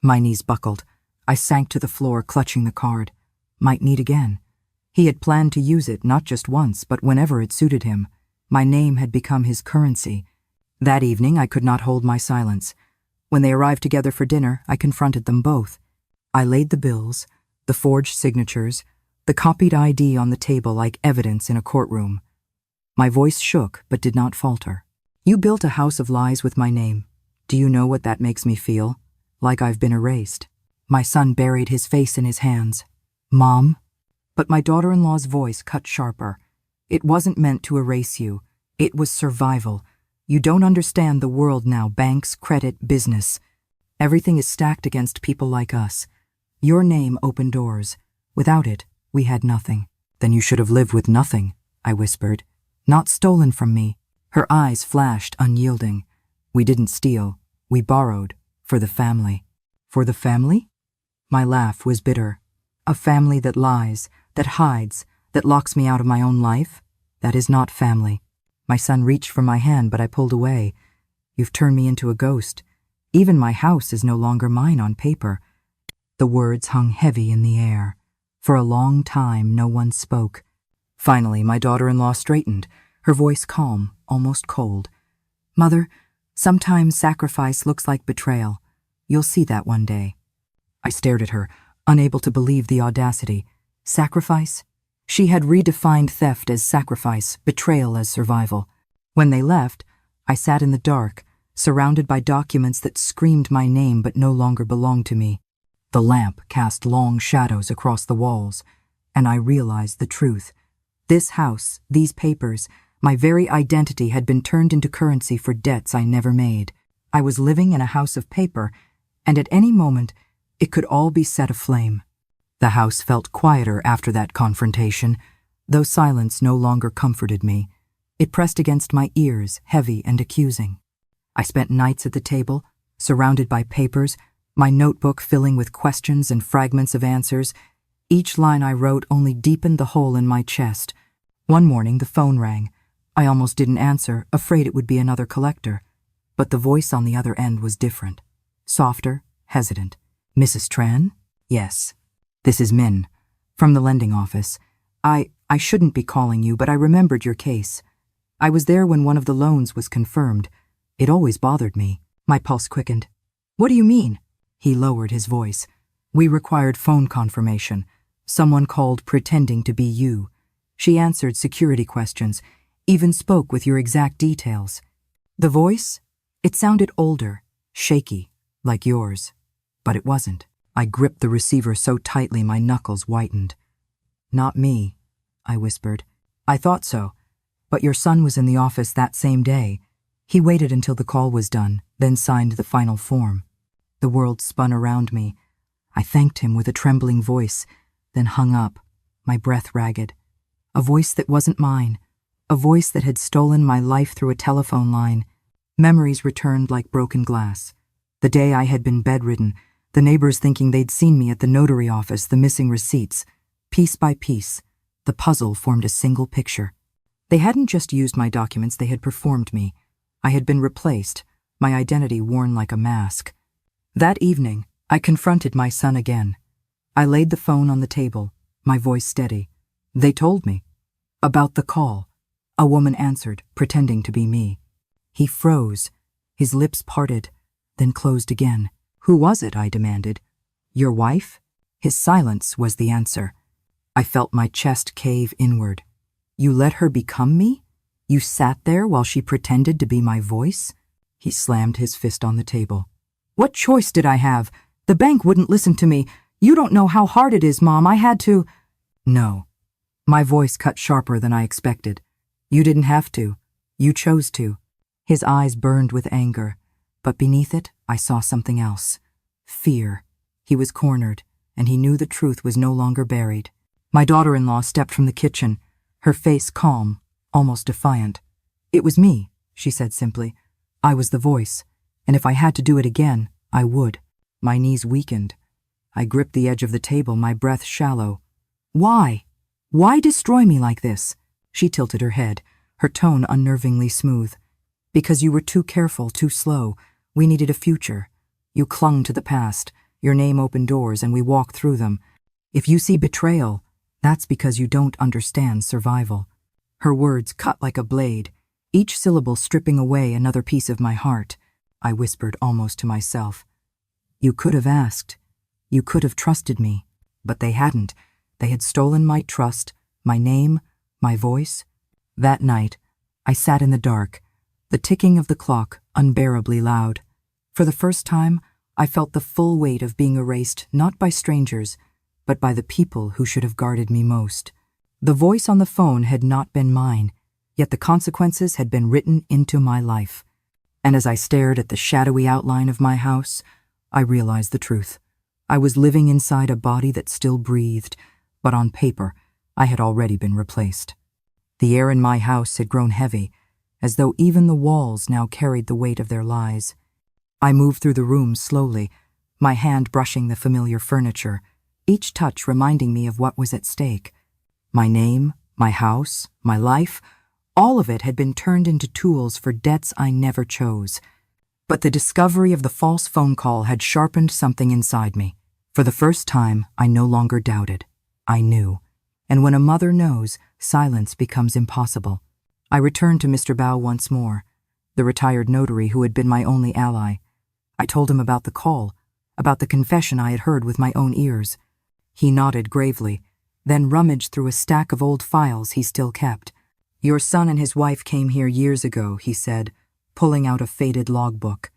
My knees buckled. I sank to the floor, clutching the card. Might need again. He had planned to use it not just once, but whenever it suited him. My name had become his currency. That evening, I could not hold my silence. When they arrived together for dinner, I confronted them both. I laid the bills, the forged signatures, the copied ID on the table like evidence in a courtroom. My voice shook, but did not falter. You built a house of lies with my name. Do you know what that makes me feel? Like I've been erased. My son buried his face in his hands. Mom? But my daughter-in-law's voice cut sharper. It wasn't meant to erase you. It was survival. You don't understand the world now, banks, credit, business. Everything is stacked against people like us. Your name opened doors. Without it, we had nothing. Then you should have lived with nothing, I whispered. Not stolen from me. Her eyes flashed, unyielding. We didn't steal. We borrowed. For the family. For the family? My laugh was bitter. A family that lies, that hides, that locks me out of my own life? That is not family. My son reached for my hand, but I pulled away. You've turned me into a ghost. Even my house is no longer mine on paper. The words hung heavy in the air. For a long time, no one spoke. Finally, my daughter-in-law straightened, her voice calm, almost cold. Mother, sometimes sacrifice looks like betrayal. You'll see that one day. I stared at her, unable to believe the audacity. Sacrifice? She had redefined theft as sacrifice, betrayal as survival. When they left, I sat in the dark, surrounded by documents that screamed my name but no longer belonged to me. The lamp cast long shadows across the walls, and I realized the truth. This house, these papers, my very identity had been turned into currency for debts I never made. I was living in a house of paper, and at any moment, it could all be set aflame. The house felt quieter after that confrontation, though silence no longer comforted me. It pressed against my ears, heavy and accusing. I spent nights at the table, surrounded by papers, my notebook filling with questions and fragments of answers. Each line I wrote only deepened the hole in my chest. One morning, the phone rang. I almost didn't answer, afraid it would be another collector. But the voice on the other end was different. Softer, hesitant. Mrs. Tran? Yes. This is Min, from the lending office. I shouldn't be calling you, but I remembered your case. I was there when one of the loans was confirmed. It always bothered me. My pulse quickened. What do you mean? He lowered his voice. We required phone confirmation. Someone called pretending to be you. She answered security questions, even spoke with your exact details. The voice? It sounded older, shaky, like yours. But it wasn't. I gripped the receiver so tightly my knuckles whitened. Not me, I whispered. I thought so. But your son was in the office that same day. He waited until the call was done, then signed the final form. The world spun around me. I thanked him with a trembling voice, then hung up, my breath ragged. A voice that wasn't mine. A voice that had stolen my life through a telephone line. Memories returned like broken glass. The day I had been bedridden, the neighbors thinking they'd seen me at the notary office, the missing receipts. Piece by piece, the puzzle formed a single picture. They hadn't just used my documents, they had performed me. I had been replaced, my identity worn like a mask. That evening, I confronted my son again. I laid the phone on the table, my voice steady. They told me. About the call. A woman answered, pretending to be me. He froze, his lips parted, then closed again. Who was it? I demanded. Your wife? His silence was the answer. I felt my chest cave inward. You let her become me? You sat there while she pretended to be my voice? He slammed his fist on the table. What choice did I have? The bank wouldn't listen to me. You don't know how hard it is, Mom. I had to. No. My voice cut sharper than I expected. You didn't have to. You chose to. His eyes burned with anger, but beneath it, I saw something else. Fear. He was cornered, and he knew the truth was no longer buried. My daughter-in-law stepped from the kitchen, her face calm, almost defiant. It was me, she said simply. I was the voice, and if I had to do it again, I would. My knees weakened. I gripped the edge of the table, my breath shallow. Why? Why destroy me like this? She tilted her head, her tone unnervingly smooth. Because you were too careful, too slow. We needed a future. You clung to the past. Your name opened doors and we walked through them. If you see betrayal, that's because you don't understand survival. Her words cut like a blade, each syllable stripping away another piece of my heart. I whispered almost to myself. You could have asked. You could have trusted me. But they hadn't. They had stolen my trust, my name, my voice. That night, I sat in the dark, the ticking of the clock unbearably loud. For the first time, I felt the full weight of being erased not by strangers, but by the people who should have guarded me most. The voice on the phone had not been mine, yet the consequences had been written into my life. And as I stared at the shadowy outline of my house, I realized the truth. I was living inside a body that still breathed, but on paper, I had already been replaced. The air in my house had grown heavy, as though even the walls now carried the weight of their lies. I moved through the room slowly, my hand brushing the familiar furniture, each touch reminding me of what was at stake. My name, my house, my life, all of it had been turned into tools for debts I never chose. But the discovery of the false phone call had sharpened something inside me. For the first time, I no longer doubted. I knew. And when a mother knows, silence becomes impossible. I returned to Mr. Bao once more, the retired notary who had been my only ally. I told him about the call, about the confession I had heard with my own ears. He nodded gravely, then rummaged through a stack of old files he still kept. Your son and his wife came here years ago, he said, pulling out a faded logbook.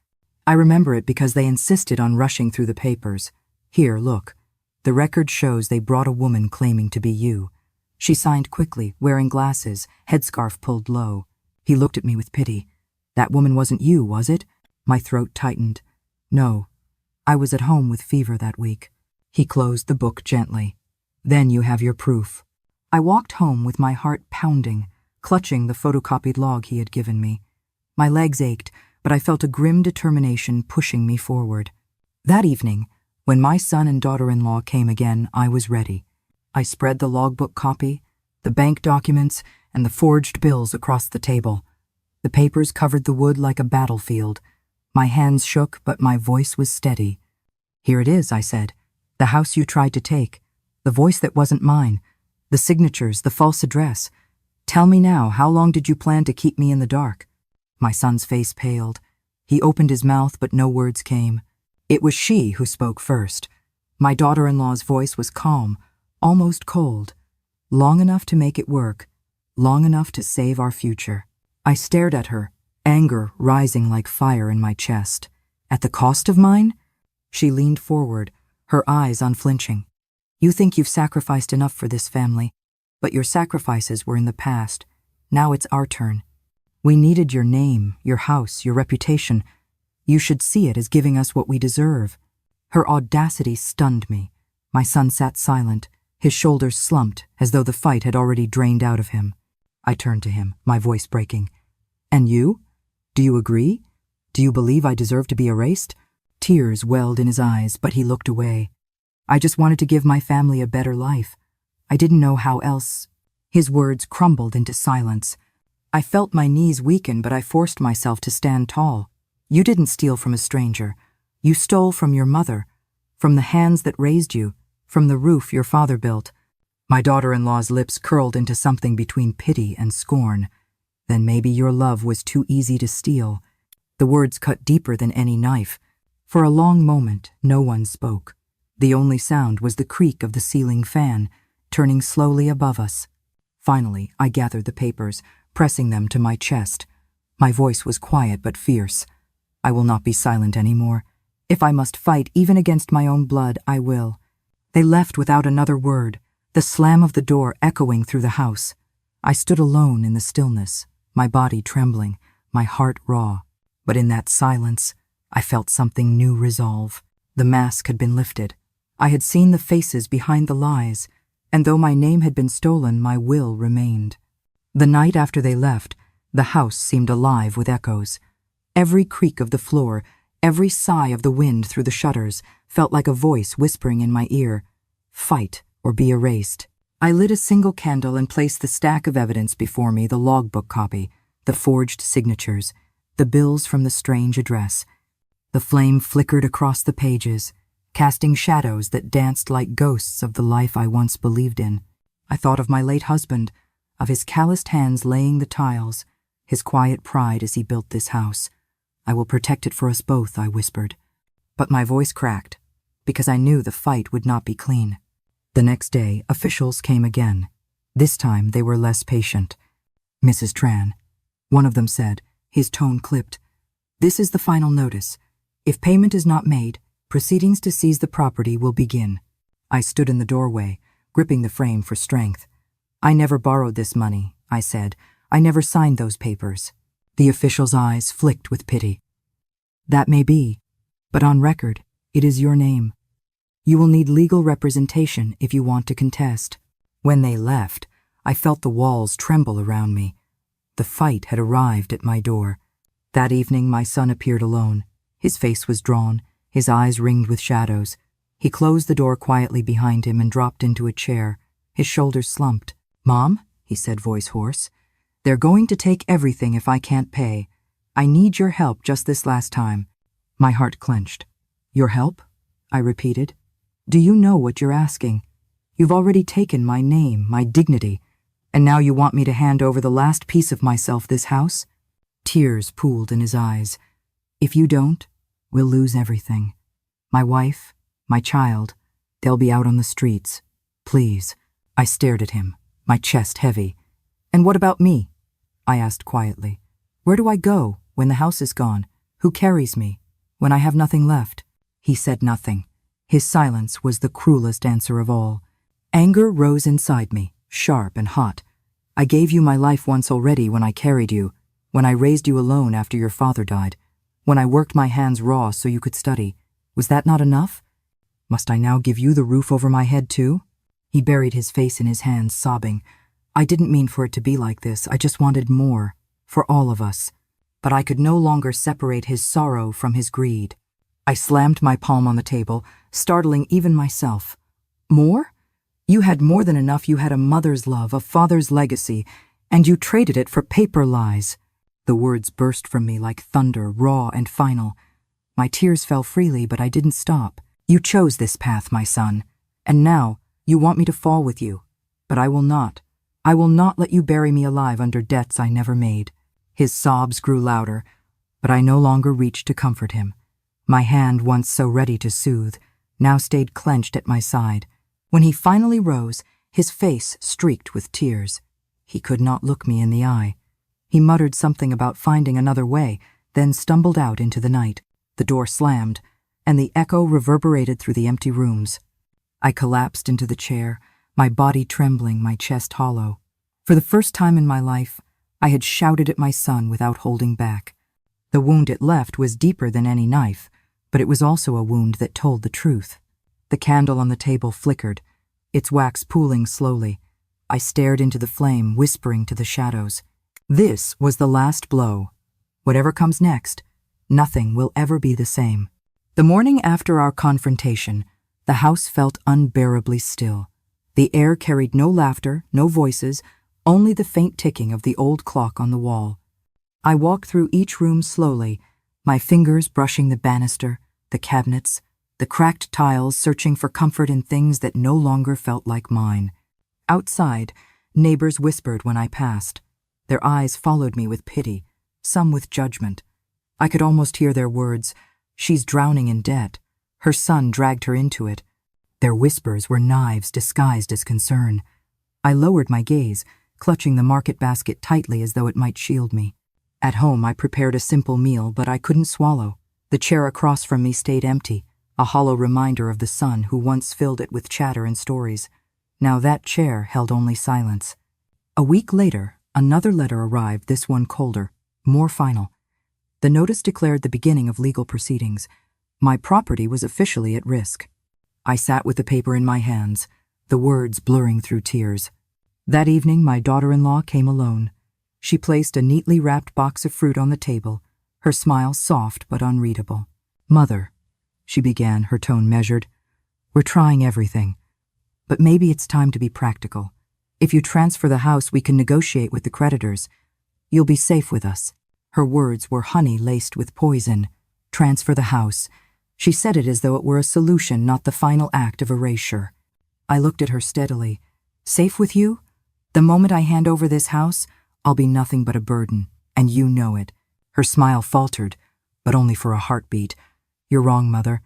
I remember it because they insisted on rushing through the papers. Here, look. The record shows they brought a woman claiming to be you. She signed quickly, wearing glasses, headscarf pulled low. He looked at me with pity. That woman wasn't you, was it? My throat tightened. No. I was at home with fever that week. He closed the book gently. Then you have your proof. I walked home with my heart pounding, clutching the photocopied log he had given me. My legs ached, but I felt a grim determination pushing me forward. That evening, when my son and daughter-in-law came again, I was ready. I spread the logbook copy, the bank documents, and the forged bills across the table. The papers covered the wood like a battlefield. My hands shook, but my voice was steady. Here it is, I said. The house you tried to take. The voice that wasn't mine. The signatures, the false address. Tell me now, how long did you plan to keep me in the dark? My son's face paled. He opened his mouth, but no words came. It was she who spoke first. My daughter-in-law's voice was calm, almost cold. Long enough to make it work, long enough to save our future. I stared at her, anger rising like fire in my chest. At the cost of mine? She leaned forward, her eyes unflinching. You think you've sacrificed enough for this family, but your sacrifices were in the past. Now it's our turn. We needed your name, your house, your reputation. You should see it as giving us what we deserve. Her audacity stunned me. My son sat silent, his shoulders slumped as though the fight had already drained out of him. I turned to him, my voice breaking. And you? Do you agree? Do you believe I deserve to be erased? Tears welled in his eyes, but he looked away. I just wanted to give my family a better life. I didn't know how else. His words crumbled into silence. I felt my knees weaken, but I forced myself to stand tall. You didn't steal from a stranger. You stole from your mother, from the hands that raised you, from the roof your father built. My daughter-in-law's lips curled into something between pity and scorn. Then maybe your love was too easy to steal. The words cut deeper than any knife. For a long moment, no one spoke. The only sound was the creak of the ceiling fan, turning slowly above us. Finally, I gathered the papers, pressing them to my chest. My voice was quiet but fierce. I will not be silent anymore. If I must fight even against my own blood, I will. They left without another word, the slam of the door echoing through the house. I stood alone in the stillness, my body trembling, my heart raw. But in that silence, I felt something new resolve. The mask had been lifted. I had seen the faces behind the lies, and though my name had been stolen, my will remained. The night after they left, the house seemed alive with echoes. Every creak of the floor, Every sigh of the wind through the shutters felt like a voice whispering in my ear, "Fight or be erased." I lit a single candle and placed the stack of evidence before me, the logbook copy, the forged signatures, the bills from the strange address. The flame flickered across the pages, casting shadows that danced like ghosts of the life I once believed in. I thought of my late husband, of his calloused hands laying the tiles, his quiet pride as he built this house. "I will protect it for us both," I whispered. But my voice cracked, because I knew the fight would not be clean. The next day, officials came again. This time, they were less patient. "Mrs. Tran," one of them said, his tone clipped, "this is the final notice. If payment is not made, proceedings to seize the property will begin." I stood in the doorway, gripping the frame for strength. "I never borrowed this money," I said. "I never signed those papers." The official's eyes flicked with pity. "That may be, but on record, it is your name. You will need legal representation if you want to contest." When they left, I felt the walls tremble around me. The fight had arrived at my door. That evening, my son appeared alone. His face was drawn, his eyes ringed with shadows. He closed the door quietly behind him and dropped into a chair. His shoulders slumped. "Mom," he said, voice hoarse, "they're going to take everything if I can't pay. I need your help just this last time." My heart clenched. "Your help?" I repeated. "Do you know what you're asking? You've already taken my name, my dignity, and now you want me to hand over the last piece of myself, this house?" Tears pooled in his eyes. "If you don't, we'll lose everything. My wife, my child, they'll be out on the streets. Please." I stared at him, my chest heavy. "And what about me?" I asked quietly. "Where do I go when the house is gone? Who carries me when I have nothing left?" He said nothing. His silence was the cruelest answer of all. Anger rose inside me, sharp and hot. "I gave you my life once already when I carried you, when I raised you alone after your father died, when I worked my hands raw so you could study. Was that not enough? Must I now give you the roof over my head too?" He buried his face in his hands, sobbing. "I didn't mean for it to be like this. I just wanted more, for all of us." But I could no longer separate his sorrow from his greed. I slammed my palm on the table, startling even myself. "More? You had more than enough. You had a mother's love, a father's legacy, and you traded it for paper lies." The words burst from me like thunder, raw and final. My tears fell freely, but I didn't stop. "You chose this path, my son, and now you want me to fall with you. But I will not. I will not let you bury me alive under debts I never made." His sobs grew louder, but I no longer reached to comfort him. My hand, once so ready to soothe, now stayed clenched at my side. When he finally rose, his face streaked with tears. He could not look me in the eye. He muttered something about finding another way, then stumbled out into the night. The door slammed, and the echo reverberated through the empty rooms. I collapsed into the chair, my body trembling, my chest hollow. For the first time in my life, I had shouted at my son without holding back. The wound it left was deeper than any knife, but it was also a wound that told the truth. The candle on the table flickered, its wax pooling slowly. I stared into the flame, whispering to the shadows. This was the last blow. Whatever comes next, nothing will ever be the same. The morning after our confrontation, the house felt unbearably still. The air carried no laughter, no voices, only the faint ticking of the old clock on the wall. I walked through each room slowly, my fingers brushing the banister, the cabinets, the cracked tiles, searching for comfort in things that no longer felt like mine. Outside, neighbors whispered when I passed. Their eyes followed me with pity, some with judgment. I could almost hear their words. "She's drowning in debt. Her son dragged her into it." Their whispers were knives disguised as concern. I lowered my gaze, clutching the market basket tightly as though it might shield me. At home, I prepared a simple meal, but I couldn't swallow. The chair across from me stayed empty, a hollow reminder of the son who once filled it with chatter and stories. Now that chair held only silence. A week later, another letter arrived, this one colder, more final. The notice declared the beginning of legal proceedings. My property was officially at risk. I sat with the paper in my hands, the words blurring through tears. That evening, my daughter-in-law came alone. She placed a neatly wrapped box of fruit on the table, her smile soft but unreadable. "Mother," she began, her tone measured, "we're trying everything. But maybe it's time to be practical. If you transfer the house, we can negotiate with the creditors. You'll be safe with us." Her words were honey laced with poison. Transfer the house. She said it as though it were a solution, not the final act of erasure. I looked at her steadily. "Safe with you? The moment I hand over this house, I'll be nothing but a burden, and you know it." Her smile faltered, but only for a heartbeat. "You're wrong, Mother.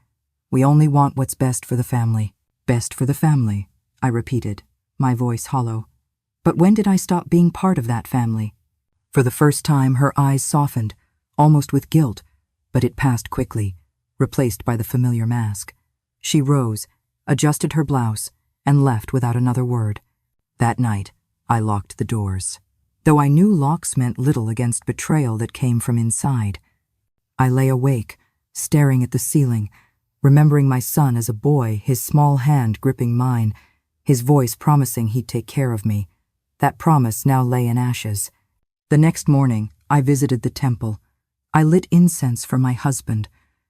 We only want what's best for the family." "Best for the family," I repeated, my voice hollow. "But when did I stop being part of that family?" For the first time, her eyes softened, almost with guilt, but it passed quickly, replaced by the familiar mask. She rose, adjusted her blouse, and left without another word. That night, I locked the doors, though I knew locks meant little against betrayal that came from inside. I lay awake, staring at the ceiling, remembering my son as a boy, his small hand gripping mine, his voice promising he'd take care of me. That promise now lay in ashes. The next morning, I visited the temple. I lit incense for my husband,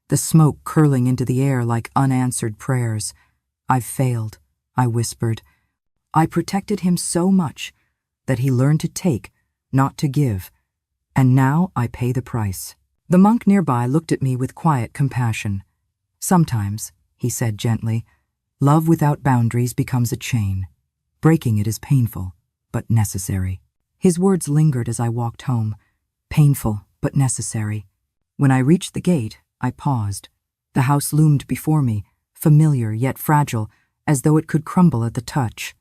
the smoke curling into the air like unanswered prayers. "I've failed," I whispered. "I protected him so much that he learned to take, not to give, and now I pay the price." The monk nearby looked at me with quiet compassion. "Sometimes," he said gently, "love without boundaries becomes a chain. Breaking it is painful, but necessary." His words lingered as I walked home. Painful, but necessary. When I reached the gate, I paused. The house loomed before me, familiar yet fragile, as though it could crumble at the touch.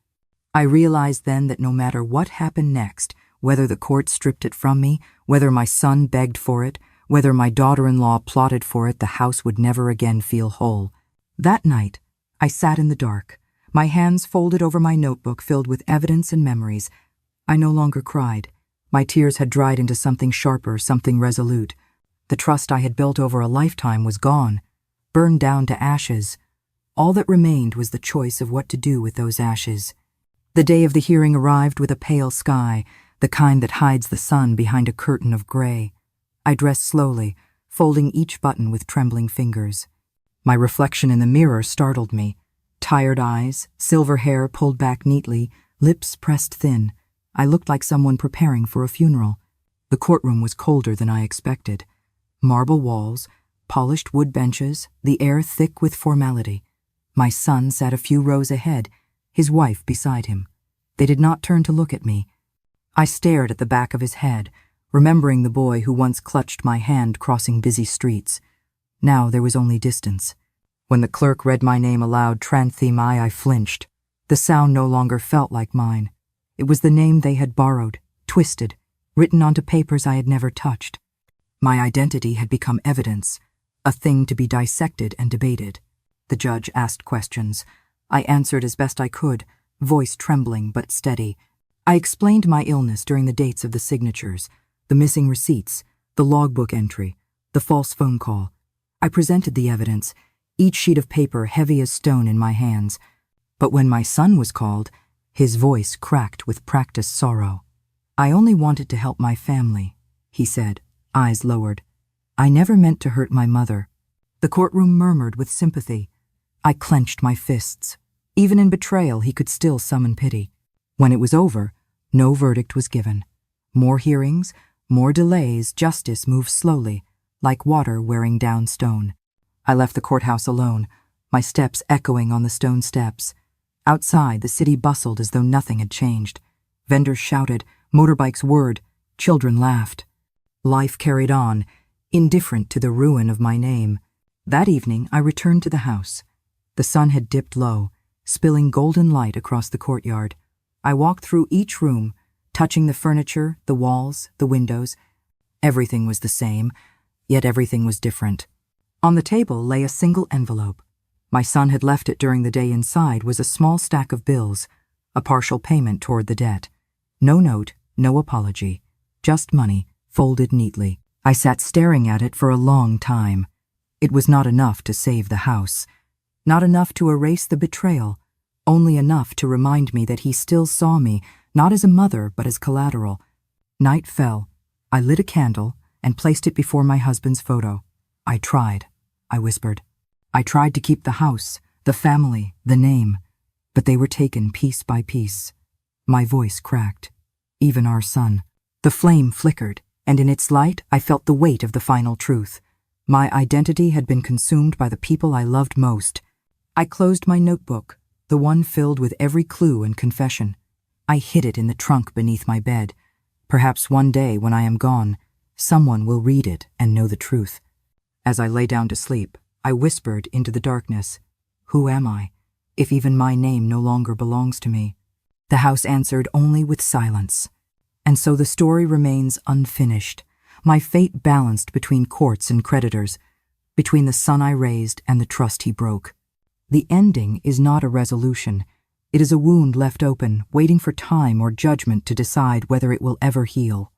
I realized then that no matter what happened next, whether the court stripped it from me, whether my son begged for it, whether my daughter-in-law plotted for it, the house would never again feel whole. That night, I sat in the dark, my hands folded over my notebook filled with evidence and memories. I no longer cried. My tears had dried into something sharper, something resolute. The trust I had built over a lifetime was gone, burned down to ashes. All that remained was the choice of what to do with those ashes. The day of the hearing arrived with a pale sky, the kind that hides the sun behind a curtain of gray. I dressed slowly, folding each button with trembling fingers. My reflection in the mirror startled me. Tired eyes, silver hair pulled back neatly, lips pressed thin. I looked like someone preparing for a funeral. The courtroom was colder than I expected. Marble walls, polished wood benches, the air thick with formality. My son sat a few rows ahead, his wife beside him. They did not turn to look at me. I stared at the back of his head, remembering the boy who once clutched my hand crossing busy streets. Now there was only distance. When the clerk read my name aloud, Tranthemai, I flinched. The sound no longer felt like mine. It was the name they had borrowed, twisted, written onto papers I had never touched. My identity had become evidence, a thing to be dissected and debated. The judge asked questions. I answered as best I could, voice trembling but steady. I explained my illness during the dates of the signatures, the missing receipts, the logbook entry, the false phone call. I presented the evidence, each sheet of paper heavy as stone in my hands. But when my son was called, his voice cracked with practiced sorrow. "I only wanted to help my family," he said, eyes lowered. "I never meant to hurt my mother." The courtroom murmured with sympathy. I clenched my fists. Even in betrayal, he could still summon pity. When it was over, no verdict was given. More hearings, more delays, justice moved slowly, like water wearing down stone. I left the courthouse alone, my steps echoing on the stone steps. Outside, the city bustled as though nothing had changed. Vendors shouted, motorbikes whirred, children laughed. Life carried on, indifferent to the ruin of my name. That evening, I returned to the house. The sun had dipped low, spilling golden light across the courtyard. I walked through each room, touching the furniture, the walls, the windows. Everything was the same, yet everything was different. On the table lay a single envelope. My son had left it during the day. Inside was a small stack of bills, a partial payment toward the debt. No note, no apology, just money, folded neatly. I sat staring at it for a long time. It was not enough to save the house, not enough to erase the betrayal, only enough to remind me that he still saw me, not as a mother, but as collateral. Night fell. I lit a candle and placed it before my husband's photo. I tried. I whispered. I tried to keep the house, the family, the name, but they were taken piece by piece. My voice cracked. Even our son. The flame flickered, and in its light I felt the weight of the final truth. My identity had been consumed by the people I loved most. I closed my notebook, the one filled with every clue and confession. I hid it in the trunk beneath my bed. Perhaps one day, when I am gone, someone will read it and know the truth. As I lay down to sleep, I whispered into the darkness, "Who am I, if even my name no longer belongs to me?" The house answered only with silence. And so the story remains unfinished, my fate balanced between courts and creditors, between the son I raised and the trust he broke. The ending is not a resolution. It is a wound left open, waiting for time or judgment to decide whether it will ever heal.